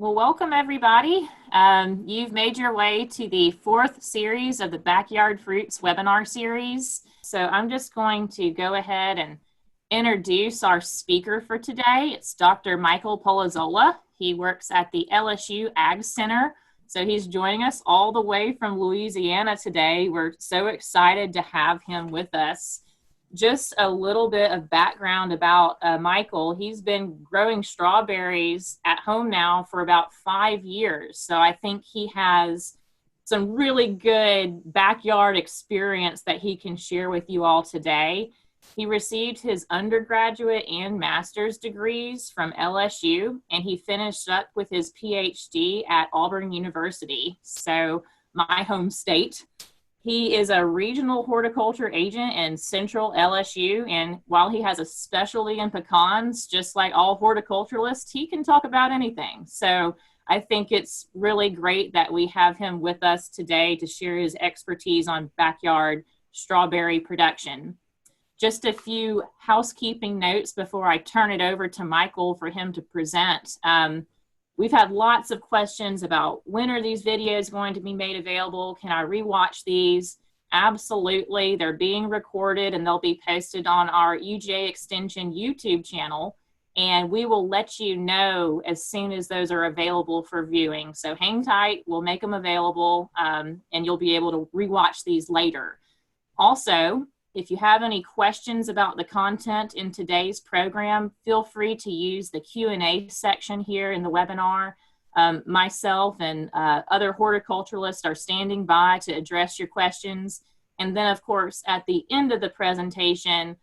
Well, welcome everybody. You've made your way to the fourth series of the Backyard Fruits webinar series. So I'm just going to go ahead and introduce our speaker for today. It's Dr. Michael Polozolla. He works at the LSU Ag Center. So he's joining us all the way from Louisiana today. We're so excited to have him with us. Just a little bit of background about Michael. He's been growing strawberries at home now for about 5 years. So I think he has some really good backyard experience that he can share with you all today. He received his undergraduate and master's degrees from LSU, and he finished up with his PhD at Auburn University, so my home state. He is a regional horticulture agent in central LSU, and while he has a specialty in pecans, just like all horticulturalists, he can talk about anything. So I think it's really great that we have him with us today to share his expertise on backyard strawberry production. Just a few housekeeping notes before I turn it over to Michael for him to present. We've had lots of questions about when are these videos going to be made available? Can I rewatch these? Absolutely. They're being recorded and they'll be posted on our UJ Extension YouTube channel. And we will let you know as soon as those are available for viewing. So hang tight, we'll make them available and you'll be able to rewatch these later. Also, if you have any questions about the content in today's program, feel free to use the Q&A section here in the webinar. Myself and other horticulturalists are standing by to address your questions. And then, of course, at the end of the presentation,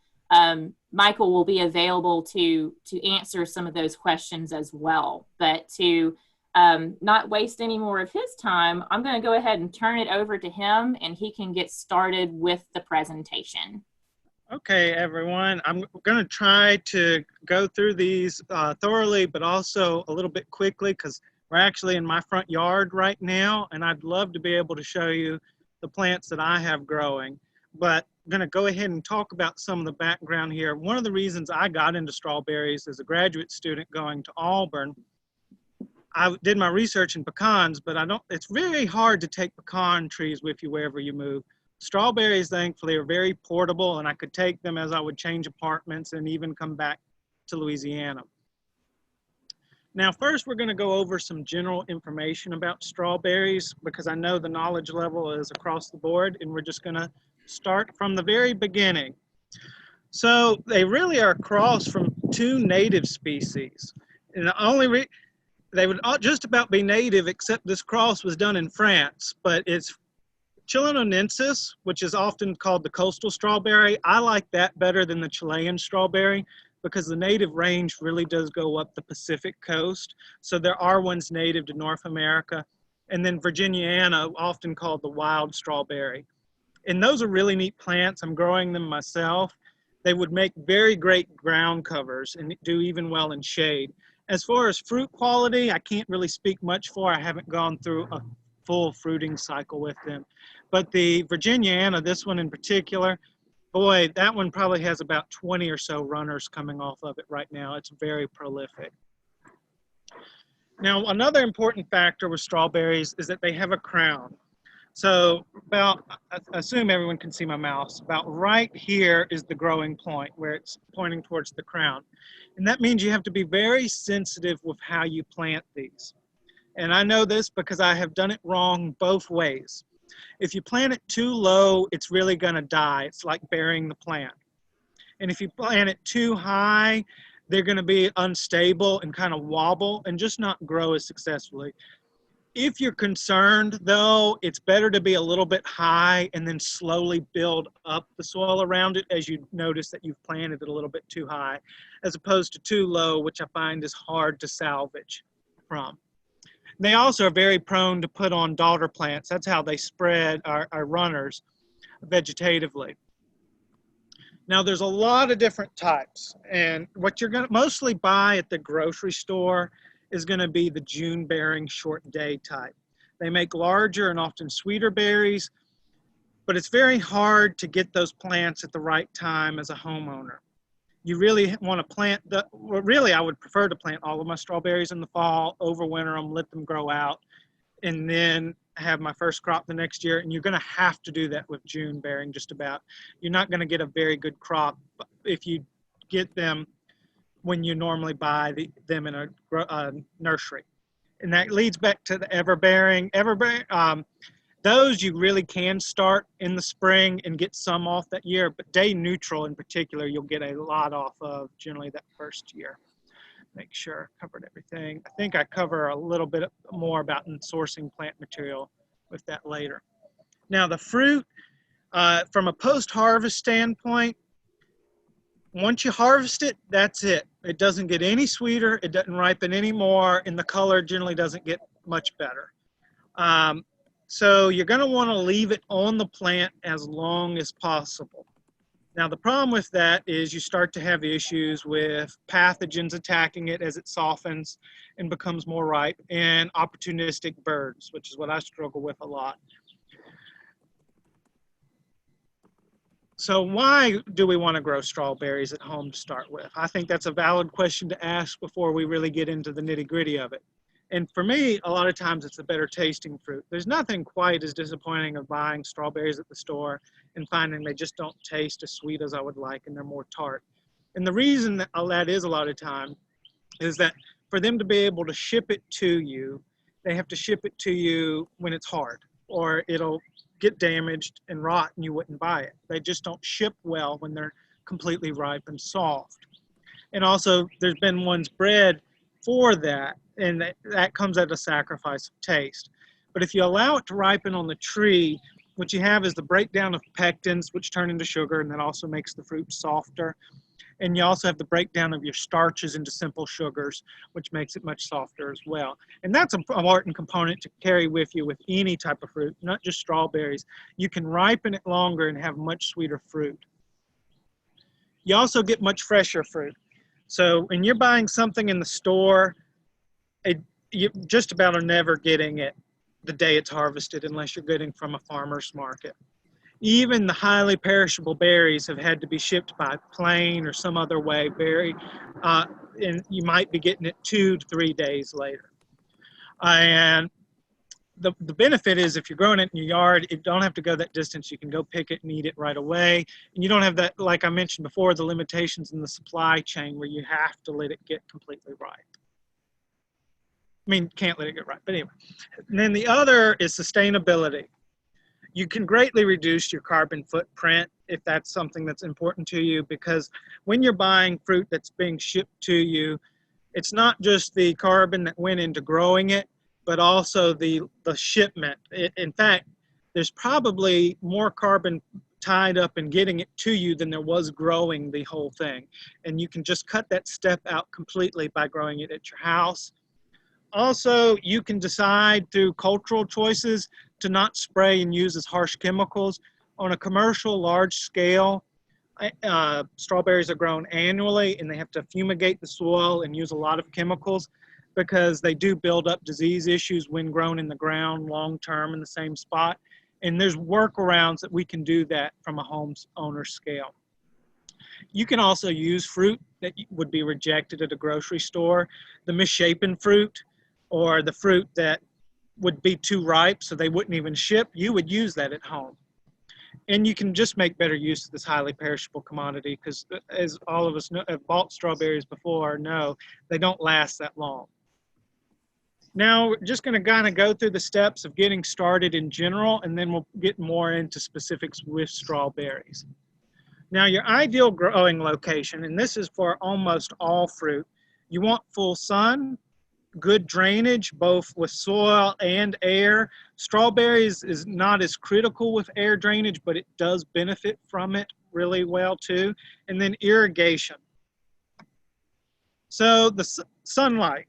Michael will be available to answer some of those questions as well. But to not waste any more of his time, I'm going to go ahead and turn it over to him and he can get started with the presentation. Okay, everyone, I'm going to try to go through these thoroughly, but also a little bit quickly because we're actually in my front yard right now, and I'd love to be able to show you the plants that I have growing. But I'm going to go ahead and talk about some of the background here. One of the reasons I got into strawberries as a graduate student going to Auburn, I did my research in pecans, but it's very hard to take pecan trees with you wherever you move. Strawberries, thankfully, are very portable, and I could take them as I would change apartments and even come back to Louisiana. Now, first, we're going to go over some general information about strawberries because I know the knowledge level is across the board, and we're just going to start from the very beginning. So they really are a cross from two native species. And they would just about be native, except this cross was done in France, but it's Chilenonensis, which is often called the coastal strawberry. I like that better than the Chilean strawberry because the native range really does go up the Pacific coast. So there are ones native to North America. And then Virginiana, often called the wild strawberry. And those are really neat plants. I'm growing them myself. They would make very great ground covers and do even well in shade. As far as fruit quality, I can't really speak much for. I haven't gone through a full fruiting cycle with them. But the Virginiana, this one in particular, boy, that one probably has about 20 or so runners coming off of it right now. It's very prolific. Now, another important factor with strawberries is that they have a crown. So I assume everyone can see my mouse, about right here is the growing point where it's pointing towards the crown. And that means you have to be very sensitive with how you plant these. And I know this because I have done it wrong both ways. If you plant it too low, it's really gonna die. It's like burying the plant. And if you plant it too high, they're gonna be unstable and kind of wobble and just not grow as successfully. If you're concerned, though, it's better to be a little bit high and then slowly build up the soil around it as you notice that you've planted it a little bit too high, as opposed to too low, which I find is hard to salvage from. They also are very prone to put on daughter plants. That's how they spread our runners vegetatively. Now, there's a lot of different types, and what you're going to mostly buy at the grocery store is going to be the June-bearing short day type. They make larger and often sweeter berries, but it's very hard to get those plants at the right time as a homeowner. You really want to plant well, really I would prefer to plant all of my strawberries in the fall, overwinter them, let them grow out, and then have my first crop the next year. And you're going to have to do that with June bearing just about. You're not going to get a very good crop if you get them when you normally buy them in a nursery. And that leads back to the everbearing. Those you really can start in the spring and get some off that year, but day neutral in particular, you'll get a lot off of generally that first year. Make sure I covered everything. I think I cover a little bit more about sourcing plant material with that later. Now the fruit, from a post-harvest standpoint, once you harvest it, that's it. It doesn't get any sweeter, it doesn't ripen anymore, and the color generally doesn't get much better. So you're going to want to leave it on the plant as long as possible. Now the problem with that is you start to have issues with pathogens attacking it as it softens and becomes more ripe, and opportunistic birds, which is what I struggle with a lot. So why do we want to grow strawberries at home to start with? I think that's a valid question to ask before we really get into the nitty-gritty of it. And for me, a lot of times it's a better tasting fruit. There's nothing quite as disappointing of buying strawberries at the store and finding they just don't taste as sweet as I would like and they're more tart. And the reason that is a lot of time is that for them to be able to ship it to you, they have to ship it to you when it's hard, or it'll get damaged and rot and you wouldn't buy it. They just don't ship well when they're completely ripe and soft. And also there's been ones bred for that, and that comes at a sacrifice of taste. But if you allow it to ripen on the tree, what you have is the breakdown of pectins, which turn into sugar, and that also makes the fruit softer. And you also have the breakdown of your starches into simple sugars, which makes it much softer as well. And that's an important component to carry with you with any type of fruit, not just strawberries. You can ripen it longer and have much sweeter fruit. You also get much fresher fruit. So when you're buying something in the store, you just about are never getting it the day it's harvested unless you're getting from a farmer's market. Even the highly perishable berries have had to be shipped by plane or some other way, and you might be getting it 2 to 3 days later. And the benefit is if you're growing it in your yard, you don't have to go that distance. You can go pick it and eat it right away. And you don't have that, like I mentioned before, the limitations in the supply chain where you have to let it get completely ripe. I mean, can't let it get ripe, but anyway. And then the other is sustainability. You can greatly reduce your carbon footprint if that's something that's important to you, because when you're buying fruit that's being shipped to you, it's not just the carbon that went into growing it, but also the shipment. In fact, there's probably more carbon tied up in getting it to you than there was growing the whole thing. And you can just cut that step out completely by growing it at your house. Also, you can decide through cultural choices to not spray and use as harsh chemicals. On a commercial large scale, strawberries are grown annually and they have to fumigate the soil and use a lot of chemicals because they do build up disease issues when grown in the ground long term in the same spot. And there's workarounds that we can do that from a homeowner scale. You can also use fruit that would be rejected at a grocery store, the misshapen fruit, or the fruit that would be too ripe so they wouldn't even ship. You would use that at home. And you can just make better use of this highly perishable commodity because, as all of us know, have bought strawberries before, know they don't last that long. Now, we're just going to kind of go through the steps of getting started in general, and then we'll get more into specifics with strawberries. Now, your ideal growing location, and this is for almost all fruit, you want full sun, good drainage, both with soil and air. Strawberries is not as critical with air drainage, but it does benefit from it really well too. And then irrigation. So the sunlight.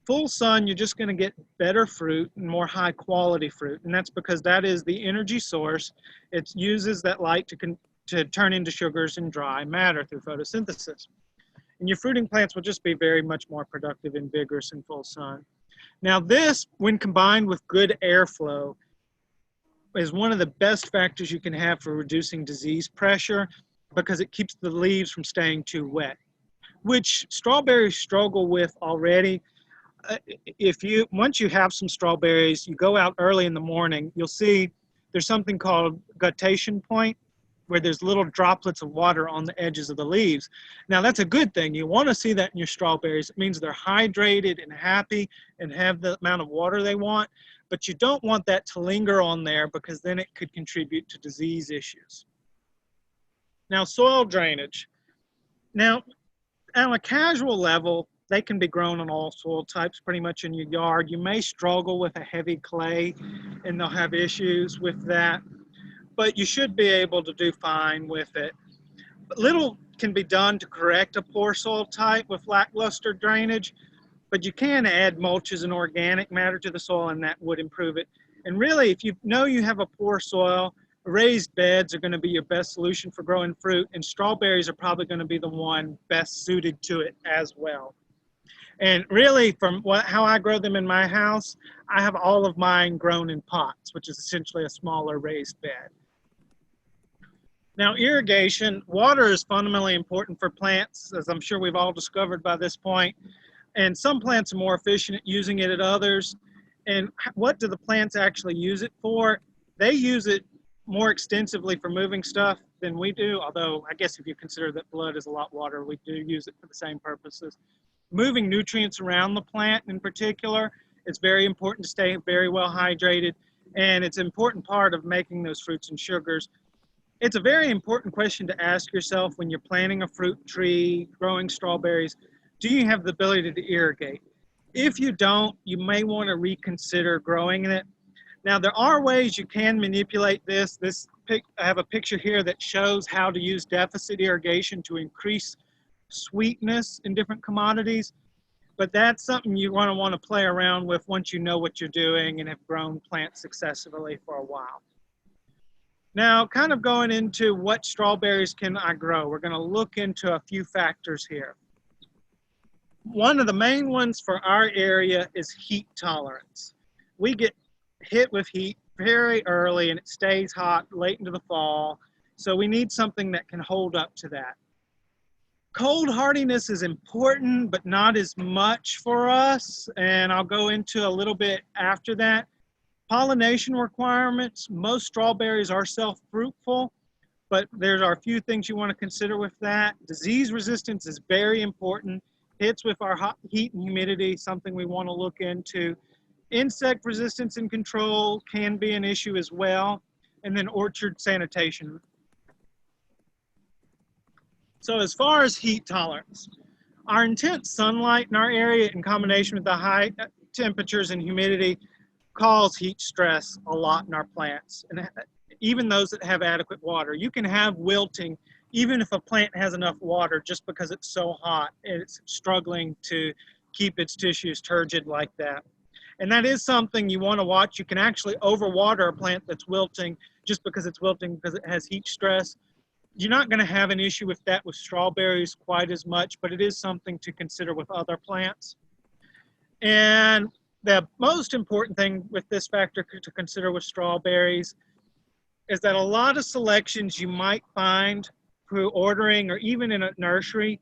Full sun, you're just going to get better fruit and more high quality fruit. And that's because that is the energy source. It uses that light to turn into sugars and dry matter through photosynthesis. And your fruiting plants will just be very much more productive and vigorous in full sun. Now this, when combined with good airflow, is one of the best factors you can have for reducing disease pressure because it keeps the leaves from staying too wet. which strawberries struggle with already. Once you have some strawberries, you go out early in the morning, you'll see there's something called guttation point, where there's little droplets of water on the edges of the leaves. Now that's a good thing. You want to see that in your strawberries. It means they're hydrated and happy and have the amount of water they want, but you don't want that to linger on there because then it could contribute to disease issues. Now, soil drainage. Now, on a casual level, they can be grown on all soil types pretty much in your yard. You may struggle with a heavy clay and they'll have issues with that, but you should be able to do fine with it. Little can be done to correct a poor soil type with lackluster drainage, but you can add mulches and organic matter to the soil and that would improve it. And really, if you know you have a poor soil, raised beds are going to be your best solution for growing fruit, and strawberries are probably going to be the one best suited to it as well. And really, from how I grow them in my house, I have all of mine grown in pots, which is essentially a smaller raised bed. Now, irrigation, water is fundamentally important for plants, as I'm sure we've all discovered by this point. And some plants are more efficient at using it than others. And what do the plants actually use it for? They use it more extensively for moving stuff than we do, although I guess if you consider that blood is a lot water, we do use it for the same purposes. Moving nutrients around the plant in particular, it's very important to stay very well hydrated, and it's an important part of making those fruits and sugars. It's a very important question to ask yourself when you're planting a fruit tree, growing strawberries. Do you have the ability to irrigate? If you don't, you may want to reconsider growing it. Now, there are ways you can manipulate this. I have a picture here that shows how to use deficit irrigation to increase sweetness in different commodities, but that's something you want to play around with once you know what you're doing and have grown plants successfully for a while. Now, kind of going into what strawberries can I grow, we're going to look into a few factors here. One of the main ones for our area is heat tolerance. We get hit with heat very early and it stays hot late into the fall, so we need something that can hold up to that. Cold hardiness is important, but not as much for us, and I'll go into a little bit after that. Pollination requirements, most strawberries are self-fruitful, but there are a few things you want to consider with that. Disease resistance is very important. Hits with our hot heat and humidity, something we want to look into. Insect resistance and control can be an issue as well. And then orchard sanitation. So as far as heat tolerance, our intense sunlight in our area in combination with the high temperatures and humidity cause heat stress a lot in our plants, and even those that have adequate water. You can have wilting even if a plant has enough water just because it's so hot and it's struggling to keep its tissues turgid like that. And that is something you want to watch. You can actually overwater a plant that's wilting just because it's wilting because it has heat stress. You're not going to have an issue with that with strawberries quite as much, but it is something to consider with other plants. And the most important thing with this factor to consider with strawberries is that a lot of selections you might find through ordering or even in a nursery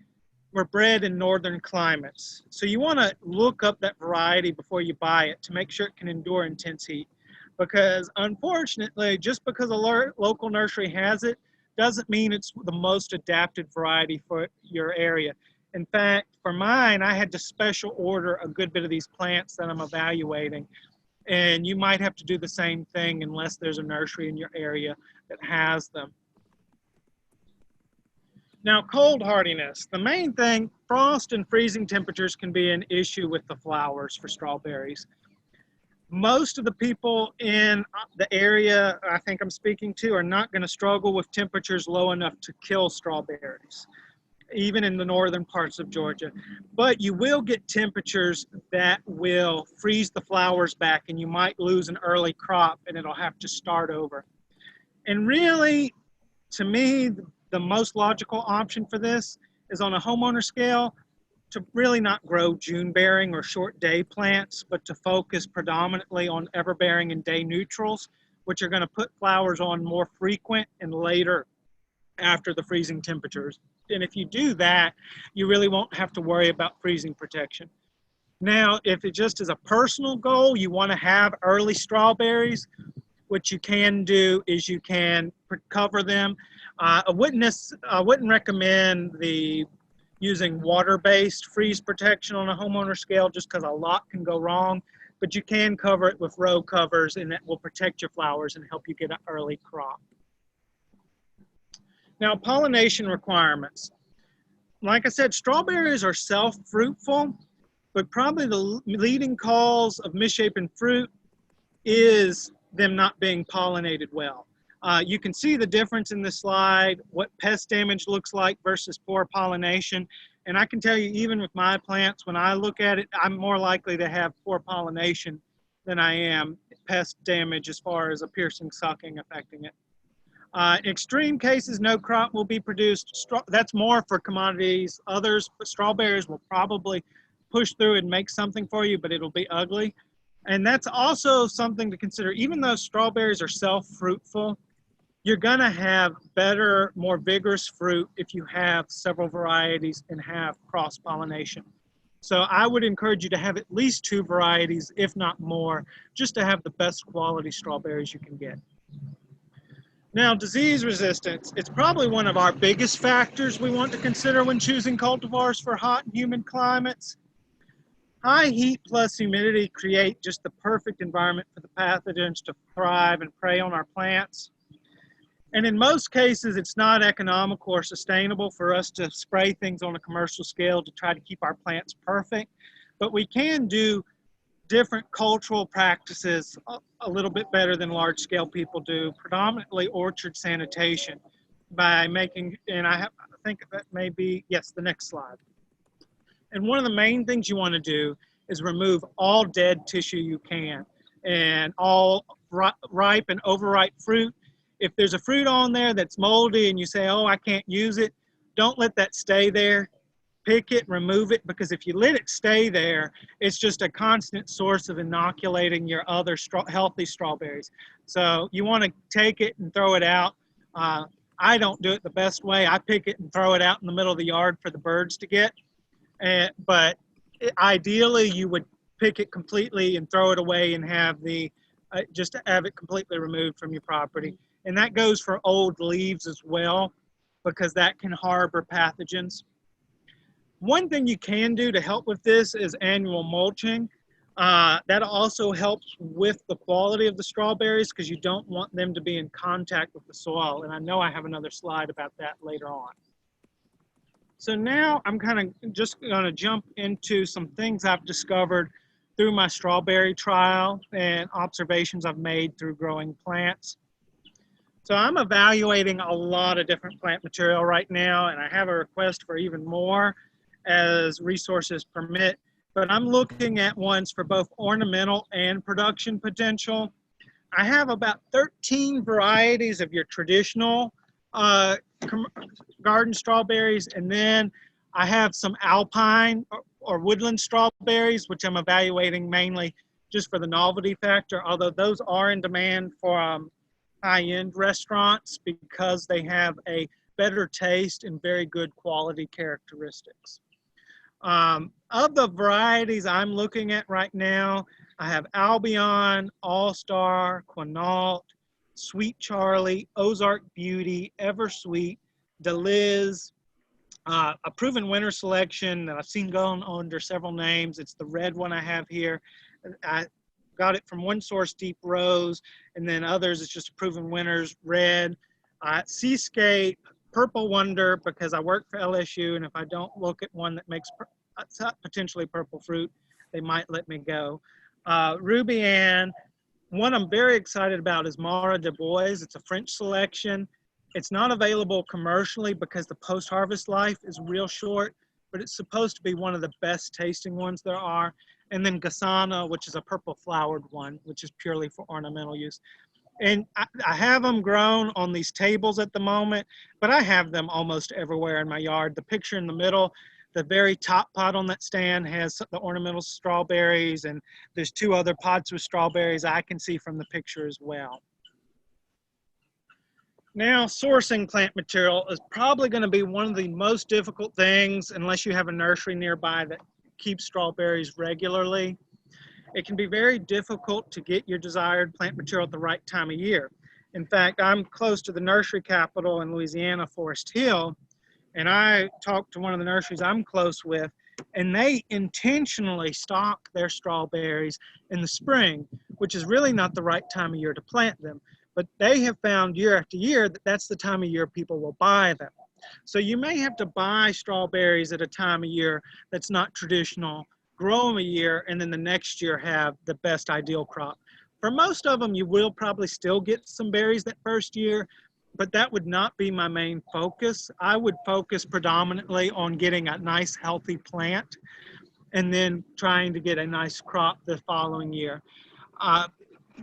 were bred in northern climates. So you want to look up that variety before you buy it to make sure it can endure intense heat. Because unfortunately, just because a local nursery has it doesn't mean it's the most adapted variety for your area. In fact, for mine, I had to special order a good bit of these plants that I'm evaluating. And you might have to do the same thing unless there's a nursery in your area that has them. Now, cold hardiness. The main thing, frost and freezing temperatures can be an issue with the flowers for strawberries. Most of the people in the area I think I'm speaking to are not going to struggle with temperatures low enough to kill strawberries, even in the northern parts of Georgia. But you will get temperatures that will freeze the flowers back and you might lose an early crop and it'll have to start over. And really, to me, the most logical option for this is on a homeowner scale to really not grow June-bearing or short-day plants, but to focus predominantly on ever-bearing and day neutrals, which are going to put flowers on more frequent and later after the freezing temperatures. if you do that, you really won't have to worry about freezing protection. Now, if it just is a personal goal, you want to have early strawberries, what you can do is you can cover them. I wouldn't recommend using water-based freeze protection on a homeowner scale just because a lot can go wrong, but you can cover it with row covers and that will protect your flowers and help you get an early crop. Now, pollination requirements. Like I said, strawberries are self-fruitful, but probably the leading cause of misshapen fruit is them not being pollinated well. You can see the difference in this slide, what pest damage looks like versus poor pollination. And I can tell you, even with my plants, when I look at it, I'm more likely to have poor pollination than I am pest damage as far as a piercing sucking affecting it. In extreme cases, no crop will be produced. That's more for commodities. Others, but strawberries will probably push through and make something for you, but it'll be ugly. And that's also something to consider. Even though strawberries are self-fruitful, you're gonna have better, more vigorous fruit if you have several varieties and have cross-pollination. So I would encourage you to have at least 2 varieties, if not more, just to have the best quality strawberries you can get. Now, disease resistance, it's probably one of our biggest factors we want to consider when choosing cultivars for hot and humid climates. High heat plus humidity create just the perfect environment for the pathogens to thrive and prey on our plants. And in most cases, it's not economical or sustainable for us to spray things on a commercial scale to try to keep our plants perfect. But we can do different cultural practices a little bit better than large scale people do, predominantly orchard sanitation by making, and I think that may be, yes, the next slide. And one of the main things you want to do is remove all dead tissue you can and all ripe and overripe fruit. If there's a fruit on there that's moldy and you say, oh, I can't use it, don't let that stay there. Pick it, remove it, because if you let it stay there, it's just a constant source of inoculating your other healthy strawberries. So you want to take it and throw it out. I don't do it the best way. I pick it and throw it out in the middle of the yard for the birds to get. But ideally, you would pick it completely and throw it away and have just have it completely removed from your property. And that goes for old leaves as well, because that can harbor pathogens. One thing you can do to help with this is annual mulching. That also helps with the quality of the strawberries because you don't want them to be in contact with the soil. And I know I have another slide about that later on. So now I'm kind of just going to jump into some things I've discovered through my strawberry trial and observations I've made through growing plants. So I'm evaluating a lot of different plant material right now, and I have a request for even more as resources permit, but I'm looking at ones for both ornamental and production potential. I have about 13 varieties of your traditional garden strawberries, and then I have some alpine or woodland strawberries, which I'm evaluating mainly just for the novelty factor, although those are in demand for high-end restaurants because they have a better taste and very good quality characteristics. Of the varieties I'm looking at right now, I have Albion, All-Star, Quinault, Sweet Charlie, Ozark Beauty, Eversweet, Deliz, a proven winner selection that I've seen going under several names. It's the red one I have here. I got it from one source, Deep Rose, and then others, it's just proven winners, red, Seascape, Purple Wonder, because I work for LSU, and if I don't look at one that makes potentially purple fruit, they might let me go. Ruby Ann, one I'm very excited about is Mara de Bois. It's a French selection. It's not available commercially because the post-harvest life is real short, but it's supposed to be one of the best tasting ones there are. And then Gasana, which is a purple flowered one, which is purely for ornamental use. And I have them grown on these tables at the moment, but I have them almost everywhere in my yard. The picture in the middle, the very top pot on that stand has the ornamental strawberries, and there's 2 other pots with strawberries I can see from the picture as well. Now, sourcing plant material is probably going to be one of the most difficult things unless you have a nursery nearby that keeps strawberries regularly. It can be very difficult to get your desired plant material at the right time of year. In fact, I'm close to the nursery capital in Louisiana, Forest Hill, and I talked to one of the nurseries I'm close with, and they intentionally stock their strawberries in the spring, which is really not the right time of year to plant them. But they have found year after year that that's the time of year people will buy them. So you may have to buy strawberries at a time of year that's not traditional, grow them a year, and then the next year have the best ideal crop. For most of them, you will probably still get some berries that first year, but that would not be my main focus. I would focus predominantly on getting a nice healthy plant and then trying to get a nice crop the following year.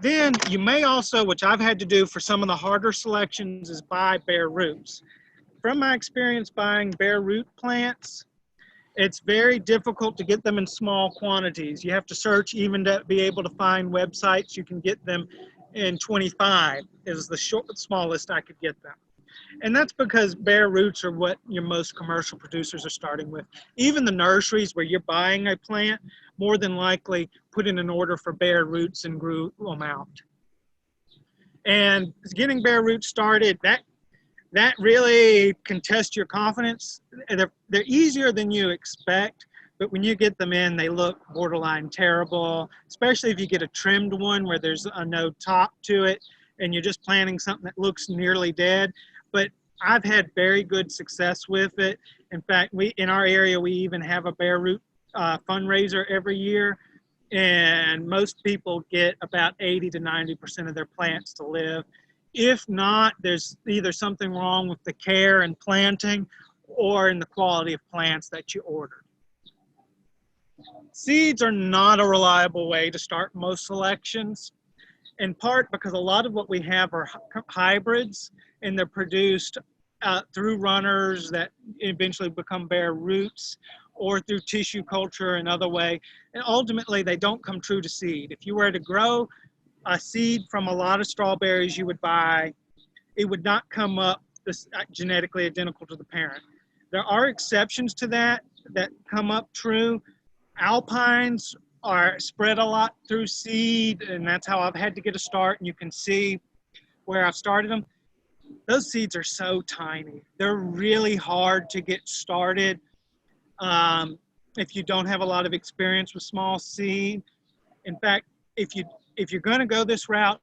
Then you may also, which I've had to do for some of the harder selections, is buy bare roots. From my experience buying bare root plants, it's very difficult to get them in small quantities. You have to search even to be able to find websites. You can get them in 25 is the smallest I could get them. And that's because bare roots are what your most commercial producers are starting with. Even the nurseries where you're buying a plant, more than likely put in an order for bare roots and grew them out. And getting bare roots started, that really can test your confidence. They're easier than you expect, but when you get them in, they look borderline terrible, especially if you get a trimmed one where there's no top to it and you're just planting something that looks nearly dead. But I've had very good success with it. In fact, in our area, we even have a bare root fundraiser every year, and most people get about 80 to 90% of their plants to live. If not, there's either something wrong with the care and planting or in the quality of plants that you ordered. Seeds are not a reliable way to start most selections, in part because a lot of what we have are hybrids, and they're produced through runners that eventually become bare roots, or through tissue culture and other way, and ultimately they don't come true to seed. If you were to grow a seed from a lot of strawberries you would buy, it would not come up genetically identical to the parent. There are exceptions to that come up true. Alpines are spread a lot through seed, and that's how I've had to get a start, and you can see where I've started them. Those seeds are so tiny. They're really hard to get started if you don't have a lot of experience with small seed. In fact, if you're going to go this route,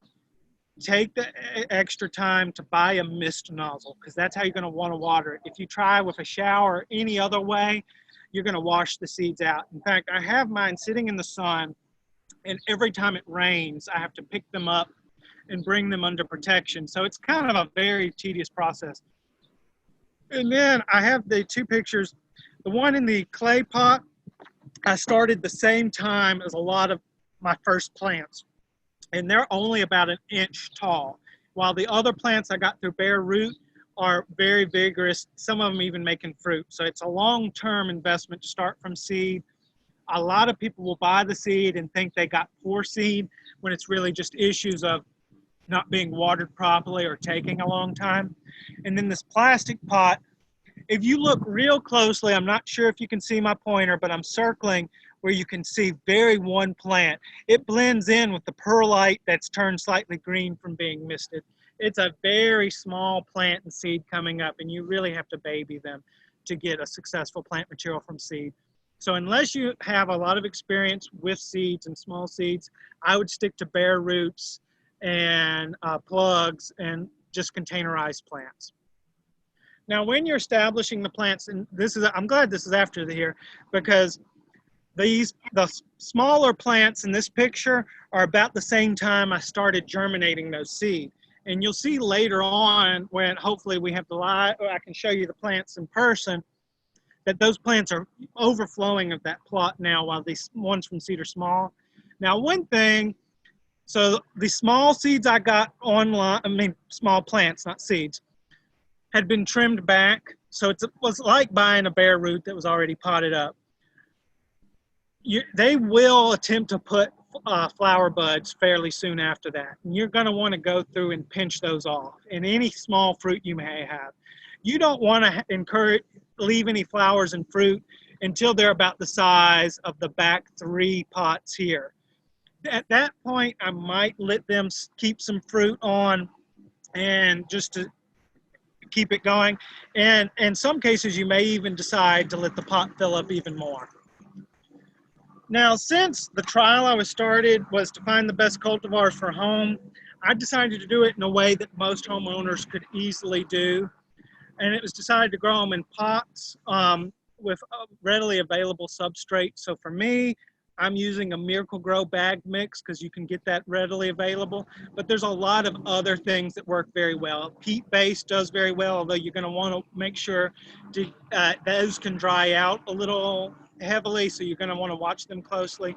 take the extra time to buy a mist nozzle, because that's how you're going to want to water it. If you try with a shower or any other way, you're going to wash the seeds out. In fact, I have mine sitting in the sun, and every time it rains, I have to pick them up and bring them under protection. So it's kind of a very tedious process. And then I have the two pictures. The one in the clay pot, I started the same time as a lot of my first plants, and they're only about an inch tall, while the other plants I got through bare root are very vigorous, some of them even making fruit. So it's a long-term investment to start from seed. A lot of people will buy the seed and think they got poor seed when it's really just issues of not being watered properly or taking a long time. And then this plastic pot, if you look real closely, I'm not sure if you can see my pointer, but I'm circling where you can see very one plant. It blends in with the perlite that's turned slightly green from being misted. It's a very small plant and seed coming up, and you really have to baby them to get a successful plant material from seed. So unless you have a lot of experience with seeds and small seeds, I would stick to bare roots and plugs and just containerized plants. Now, when you're establishing the plants, and I'm glad this is after here, because the smaller plants in this picture are about the same time I started germinating those seeds. And you'll see later on, when hopefully we have I can show you the plants in person, that those plants are overflowing of that plot now, while these ones from seed are small. Now, one thing, so the small seeds I got online, small plants, not seeds, had been trimmed back. So it was like buying a bare root that was already potted up. They will attempt to put flower buds fairly soon after that. And you're going to want to go through and pinch those off, and any small fruit you may have. You don't want to leave any flowers and fruit until they're about the size of the back 3 pots here. At that point, I might let them keep some fruit on, and just to keep it going. And in some cases, you may even decide to let the pot fill up even more. Now, since the trial I was started was to find the best cultivars for home, I decided to do it in a way that most homeowners could easily do. And it was decided to grow them in pots with readily available substrate. So for me, I'm using a Miracle Grow bag mix because you can get that readily available. But there's a lot of other things that work very well. Peat-based does very well, although you're going to want to make sure those can dry out a little heavily, so you're going to want to watch them closely.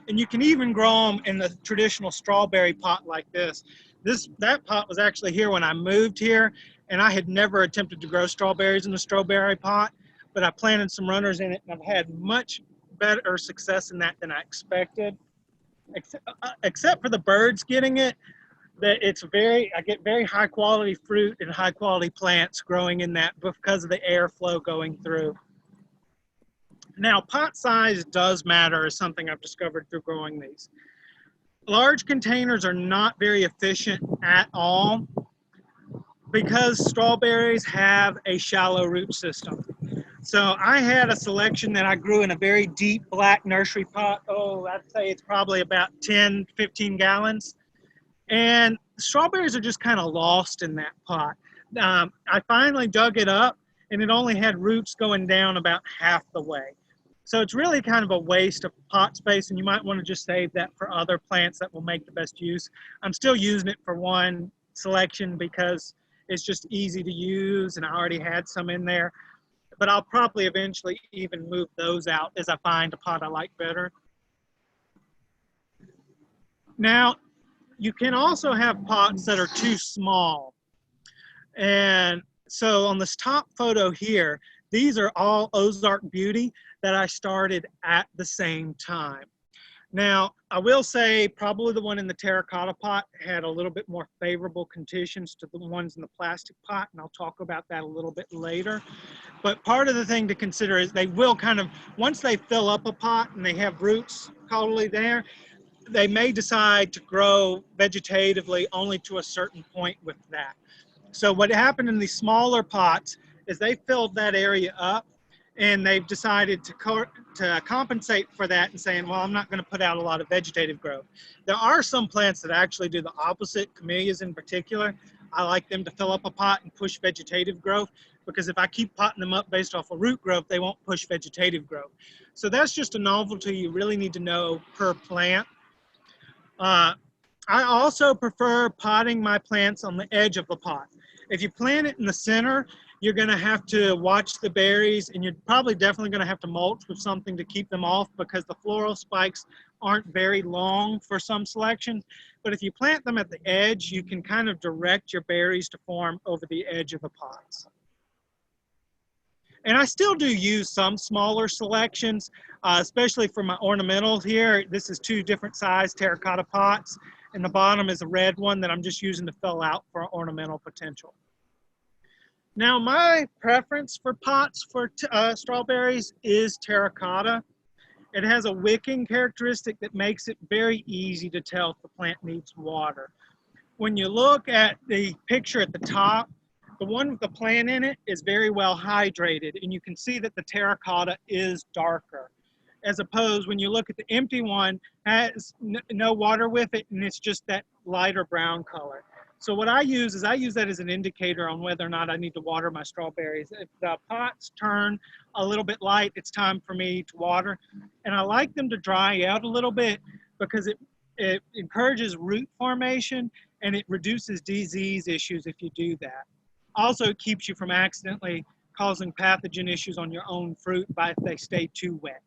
And you can even grow them in the traditional strawberry pot like this. That pot was actually here when I moved here, and I had never attempted to grow strawberries in a strawberry pot, but I planted some runners in it, and I've had much better success in that than I expected. Except for the birds getting it, that I get very high quality fruit and high quality plants growing in that because of the airflow going through. Now, pot size does matter, is something I've discovered through growing these. Large containers are not very efficient at all because strawberries have a shallow root system. So I had a selection that I grew in a very deep black nursery pot. Oh, I'd say it's probably about 10, 15 gallons. And strawberries are just kind of lost in that pot. I finally dug it up, and it only had roots going down about half the way. So it's really kind of a waste of pot space, and you might want to just save that for other plants that will make the best use. I'm still using it for one selection because it's just easy to use, and I already had some in there. But I'll probably eventually even move those out as I find a pot I like better. Now, you can also have pots that are too small. And so on this top photo here, these are all Ozark Beauty that I started at the same time. Now, I will say probably the one in the terracotta pot had a little bit more favorable conditions to the ones in the plastic pot, and I'll talk about that a little bit later. But part of the thing to consider is they will kind of, once they fill up a pot and they have roots totally there, they may decide to grow vegetatively only to a certain point with that. So what happened in these smaller pots is they filled that area up, and they've decided to compensate for that and saying, well, I'm not going to put out a lot of vegetative growth. There are some plants that actually do the opposite, camellias in particular. I like them to fill up a pot and push vegetative growth, because if I keep potting them up based off of root growth, they won't push vegetative growth. So that's just a novelty you really need to know per plant. I also prefer potting my plants on the edge of the pot. If you plant it in the center, you're going to have to watch the berries, and you're probably definitely going to have to mulch with something to keep them off, because the floral spikes aren't very long for some selections. But if you plant them at the edge, you can kind of direct your berries to form over the edge of the pots. And I still do use some smaller selections, especially for my ornamentals here. This is 2 different size terracotta pots, and the bottom is a red one that I'm just using to fill out for ornamental potential. Now, my preference for pots for strawberries is terracotta. It has a wicking characteristic that makes it very easy to tell if the plant needs water. When you look at the picture at the top, the one with the plant in it is very well hydrated, and you can see that the terracotta is darker. As opposed, when you look at the empty one, has no water with it, and it's just that lighter brown color. So what I use that as an indicator on whether or not I need to water my strawberries. If the pots turn a little bit light, it's time for me to water. And I like them to dry out a little bit, because it encourages root formation, and it reduces disease issues if you do that. Also, it keeps you from accidentally causing pathogen issues on your own fruit if they stay too wet.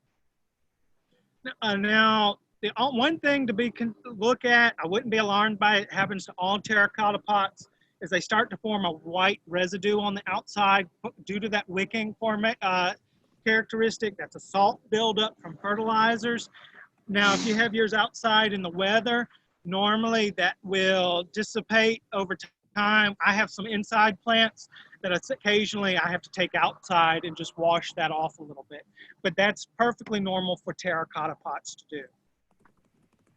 Now, the one thing to look at, I wouldn't be alarmed by it, happens to all terracotta pots, is they start to form a white residue on the outside due to that wicking characteristic. That's a salt buildup from fertilizers. Now, if you have yours outside in the weather, normally that will dissipate over time. I have some inside plants that occasionally I have to take outside and just wash that off a little bit. But that's perfectly normal for terracotta pots to do.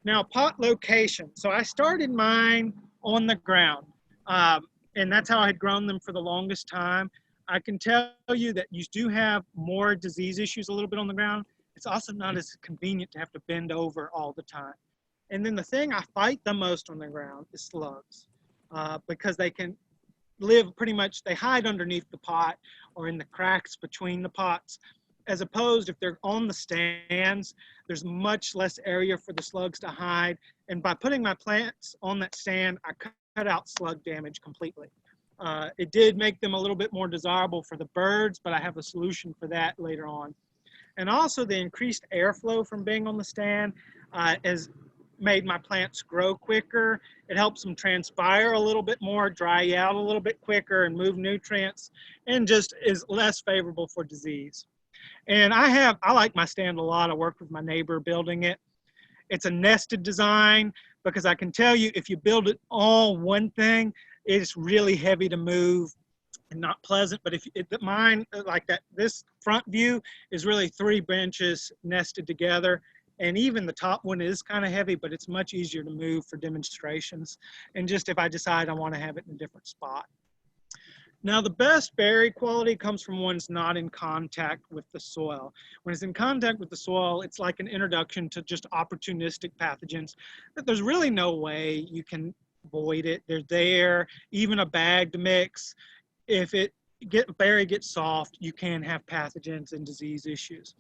Now, pot location. So I started mine on the ground, and that's how I had grown them for the longest time. I can tell you that you do have more disease issues a little bit on the ground. It's also not as convenient to have to bend over all the time. And then the thing I fight the most on the ground is slugs, because they can live pretty much, they hide underneath the pot or in the cracks between the pots, as opposed if they're on the stands, there's much less area for the slugs to hide. And by putting my plants on that stand, I cut out slug damage completely. It did make them a little bit more desirable for the birds, but I have a solution for that later on. And also the increased airflow from being on the stand has made my plants grow quicker. It helps them transpire a little bit more, dry out a little bit quicker, and move nutrients, and just is less favorable for disease. And I like my stand a lot. I worked with my neighbor building it. It's a nested design because I can tell you if you build it all one thing, it's really heavy to move and not pleasant. But if mine like that, this front view is really 3 benches nested together. And even the top one is kind of heavy, but it's much easier to move for demonstrations. And just if I decide I want to have it in a different spot. Now, the best berry quality comes from one's not in contact with the soil. When it's in contact with the soil, it's like an introduction to just opportunistic pathogens that there's really no way you can avoid it. They're there, even a bagged mix. If berry gets soft, you can have pathogens and disease issues.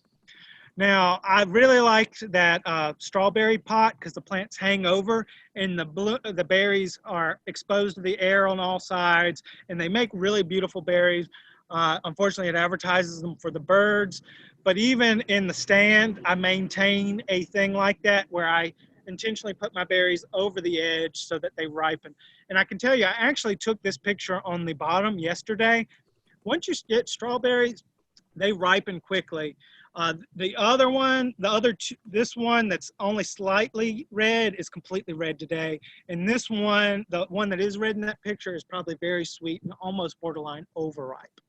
Now, I really liked that strawberry pot because the plants hang over and the berries are exposed to the air on all sides, and they make really beautiful berries. Unfortunately, it advertises them for the birds, but even in the stand, I maintain a thing like that where I intentionally put my berries over the edge so that they ripen. And I can tell you, I actually took this picture on the bottom yesterday. Once you get strawberries, they ripen quickly. The other one, this one that's only slightly red is completely red today. And this one, the one that is red in that picture is probably very sweet and almost borderline overripe.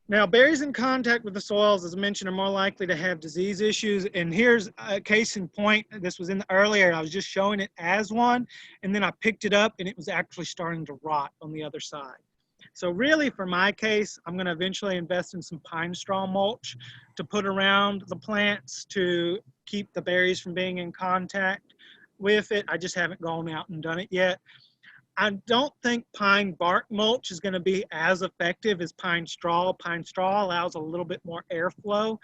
Now, berries in contact with the soils, as I mentioned, are more likely to have disease issues. And here's a case in point. This was in earlier. I was just showing it as one, and then I picked it up and it was actually starting to rot on the other side. So really, for my case, I'm going to eventually invest in some pine straw mulch to put around the plants to keep the berries from being in contact with it. I just haven't gone out and done it yet. I don't think pine bark mulch is going to be as effective as pine straw. Pine straw allows a little bit more airflow,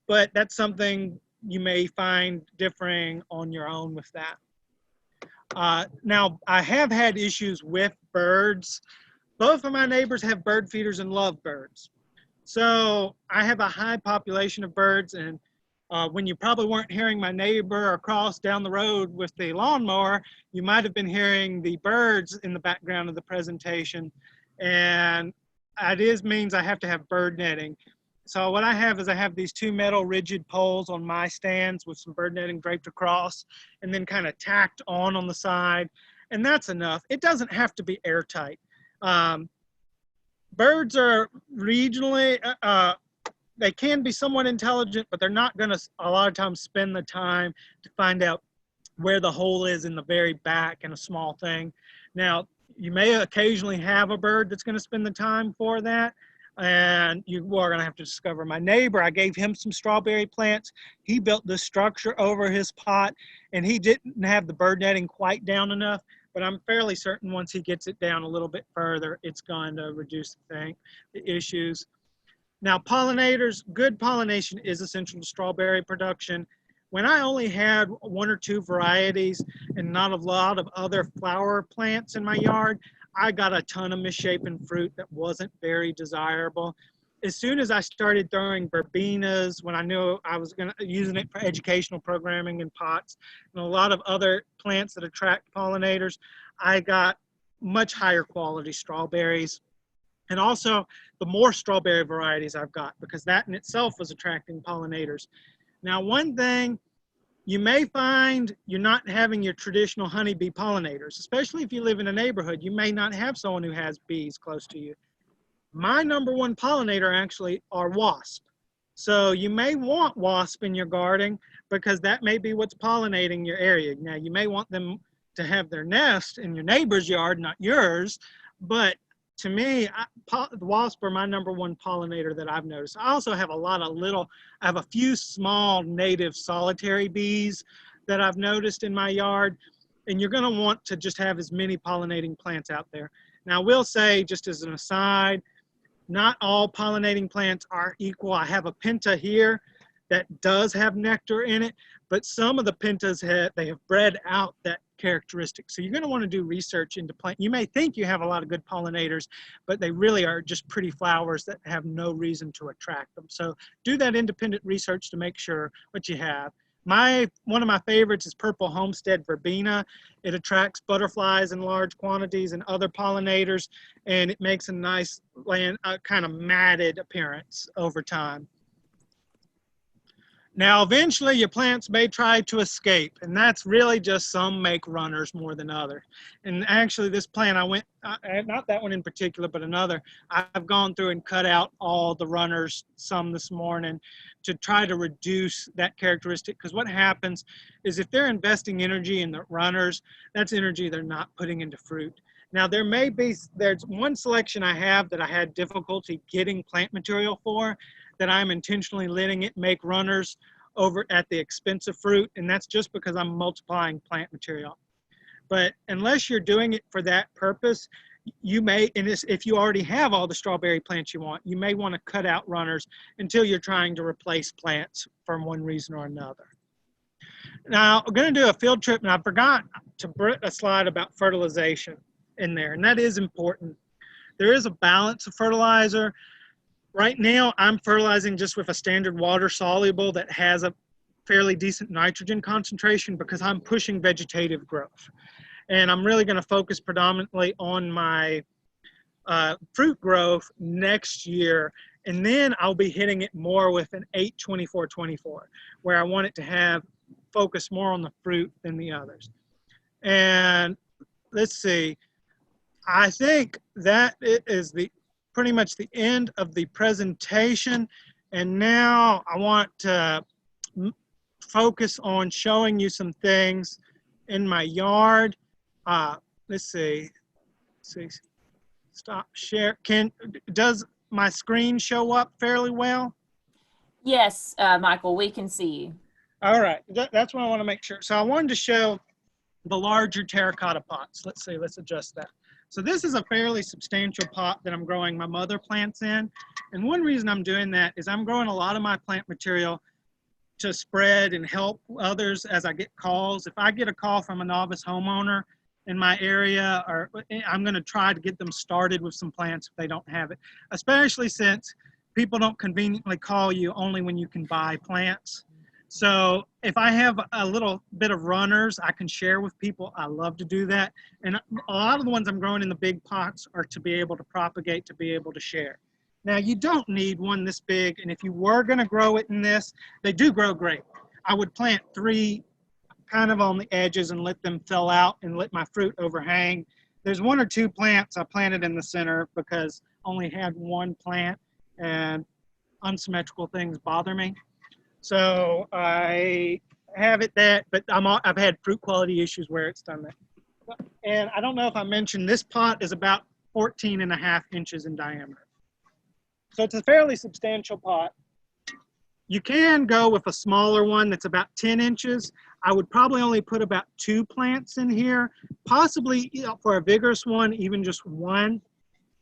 but that's something you may find differing on your own with that. Now, I have had issues with birds. Both of my neighbors have bird feeders and love birds. So I have a high population of birds, and when you probably weren't hearing my neighbor across down the road with the lawnmower, you might have been hearing the birds in the background of the presentation. And it means I have to have bird netting. So what I have is I have these 2 metal rigid poles on my stands with some bird netting draped across and then kind of tacked on the side. And that's enough. It doesn't have to be airtight. Birds are regionally, they can be somewhat intelligent, but they're not going to a lot of times spend the time to find out where the hole is in the very back in a small thing. Now, you may occasionally have a bird that's going to spend the time for that, and you are going to have to discover. My neighbor, I gave him some strawberry plants. He built this structure over his pot, and he didn't have the bird netting quite down enough. But I'm fairly certain once he gets it down a little bit further, it's going to reduce the issues. Now, pollinators, good pollination is essential to strawberry production. When I only had 1 or 2 varieties and not a lot of other flower plants in my yard, I got a ton of misshapen fruit that wasn't very desirable. As soon as I started throwing verbenas, when I knew I was using it for educational programming in pots and a lot of other plants that attract pollinators, I got much higher quality strawberries. And also the more strawberry varieties I've got, because that in itself was attracting pollinators. Now, one thing you may find you're not having your traditional honeybee pollinators, especially if you live in a neighborhood. You may not have someone who has bees close to you. My number one pollinator actually are wasps. So you may want wasp in your garden because that may be what's pollinating your area. Now, you may want them to have their nest in your neighbor's yard, not yours, but to me, the wasp are my number one pollinator that I've noticed. I also have I have a few small native solitary bees that I've noticed in my yard, and you're gonna want to just have as many pollinating plants out there. Now, I will say, just as an aside, not all pollinating plants are equal. I have a penta here that does have nectar in it, but some of the pentas they have bred out that characteristic. So you're going to want to do research into plant. You may think you have a lot of good pollinators, but they really are just pretty flowers that have no reason to attract them. So do that independent research to make sure what you have. One of my favorites is purple homestead verbena. It attracts butterflies in large quantities and other pollinators, and it makes a nice kind of matted appearance over time. Now, eventually your plants may try to escape, and that's really just some make runners more than others. And actually this plant, not that one in particular, but another, I've gone through and cut out all the runners, some this morning, to try to reduce that characteristic. Because what happens is if they're investing energy in the runners, that's energy they're not putting into fruit. Now, there's one selection I have that I had difficulty getting plant material for, that I'm intentionally letting it make runners over at the expense of fruit, and that's just because I'm multiplying plant material. But unless you're doing it for that purpose, you may, and if you already have all the strawberry plants you want, you may want to cut out runners until you're trying to replace plants for one reason or another. Now, I'm going to do a field trip, and I forgot to put a slide about fertilization in there, and that is important. There is a balance of fertilizer. Right now, I'm fertilizing just with a standard water soluble that has a fairly decent nitrogen concentration because I'm pushing vegetative growth. And I'm really going to focus predominantly on my fruit growth next year. And then I'll be hitting it more with an 8-24-24, where I want it to focus more on the fruit than the others. And let's see, I think that is pretty much the end of the presentation. And now I want to focus on showing you some things in my yard. Let's see, stop share. Does my screen show up fairly well? Yes, Michael, we can see you. All right, that's what I want to make sure. So I wanted to show the larger terracotta pots. Let's see, let's adjust that. So this is a fairly substantial pot that I'm growing my mother plants in. And one reason I'm doing that is I'm growing a lot of my plant material to spread and help others as I get calls. If I get a call from a novice homeowner in my area, I'm going to try to get them started with some plants if they don't have it, especially since people don't conveniently call you only when you can buy plants. So if I have a little bit of runners I can share with people, I love to do that. And a lot of the ones I'm growing in the big pots are to be able to propagate, to be able to share. Now, you don't need one this big, and if you were going to grow it in this, they do grow great. I would plant 3 kind of on the edges and let them fill out and let my fruit overhang. There's 1 or 2 plants I planted in the center because I only had 1 plant, and unsymmetrical things bother me. So I have it but I've had fruit quality issues where it's done that. And I don't know if I mentioned, this pot is about 14.5 inches in diameter. So it's a fairly substantial pot. You can go with a smaller one that's about 10 inches. I would probably only put about 2 plants in here, possibly for a vigorous one, even just 1.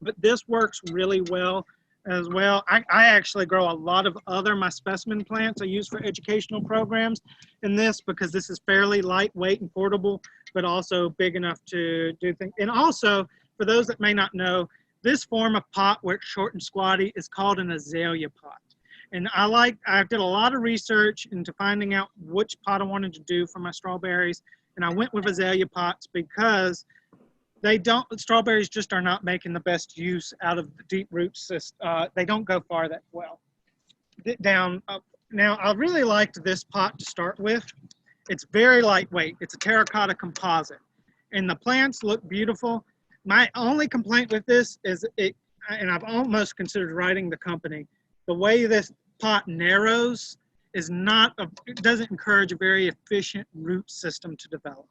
But this works really well as well. I actually grow a lot of my specimen plants I use for educational programs in this because this is fairly lightweight and portable, but also big enough to do things. And also, for those that may not know, this form of pot where it's short and squatty is called an azalea pot. And I did a lot of research into finding out which pot I wanted to do for my strawberries. And I went with azalea pots because strawberries just are not making the best use out of the deep root system. They don't go far that well. Now, I really liked this pot to start with. It's very lightweight. It's a terracotta composite. And the plants look beautiful. My only complaint with this is and I've almost considered writing the company, the way this pot narrows is it doesn't encourage a very efficient root system to develop.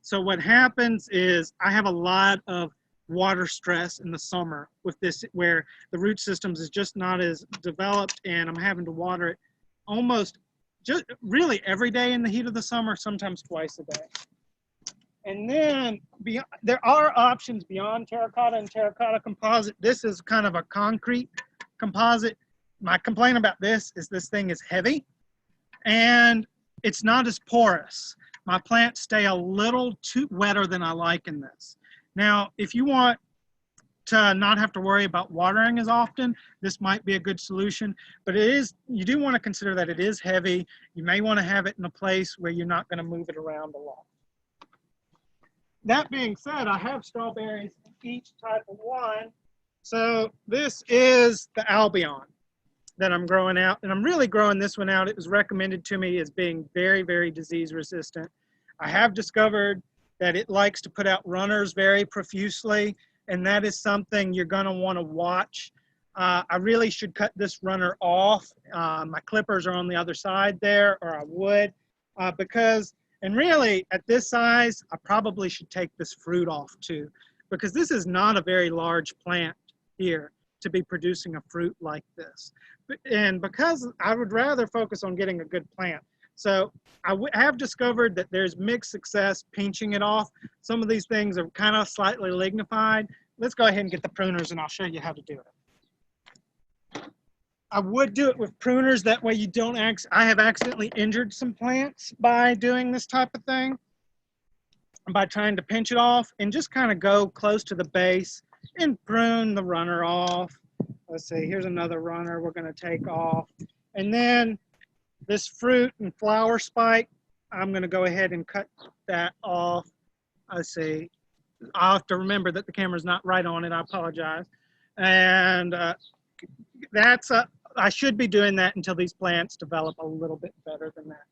So what happens is I have a lot of water stress in the summer with this, where the root systems is just not as developed, and I'm having to water it almost just really every day in the heat of the summer, sometimes twice a day. And then there are options beyond terracotta and terracotta composite. This is kind of a concrete composite. My complaint about this thing is heavy and it's not as porous. My plants stay a little too wetter than I like in this. Now, if you want to not have to worry about watering as often, this might be a good solution, but you do want to consider that it is heavy. You may want to have it in a place where you're not going to move it around a lot. That being said, I have strawberries in each type of one. So this is the Albion that I'm growing out, and I'm really growing this one out. It was recommended to me as being very, very disease resistant. I have discovered that it likes to put out runners very profusely, and that is something you're going to want to watch. I really should cut this runner off. My clippers are on the other side there, or I would, and really at this size, I probably should take this fruit off too, because this is not a very large plant here to be producing a fruit like this. And because I would rather focus on getting a good plant. So I have discovered that there's mixed success pinching it off. Some of these things are kind of slightly lignified. Let's go ahead and get the pruners and I'll show you how to do it. I would do it with pruners, that way you don't I have accidentally injured some plants by doing this type of thing, by trying to pinch it off, and just kind of go close to the base and prune the runner off. Let's see, here's another runner we're going to take off. And then this fruit and flower spike, I'm going to go ahead and cut that off. Let's see, I'll have to remember that the camera's not right on it, I apologize. And I should be doing that until these plants develop a little bit better than that.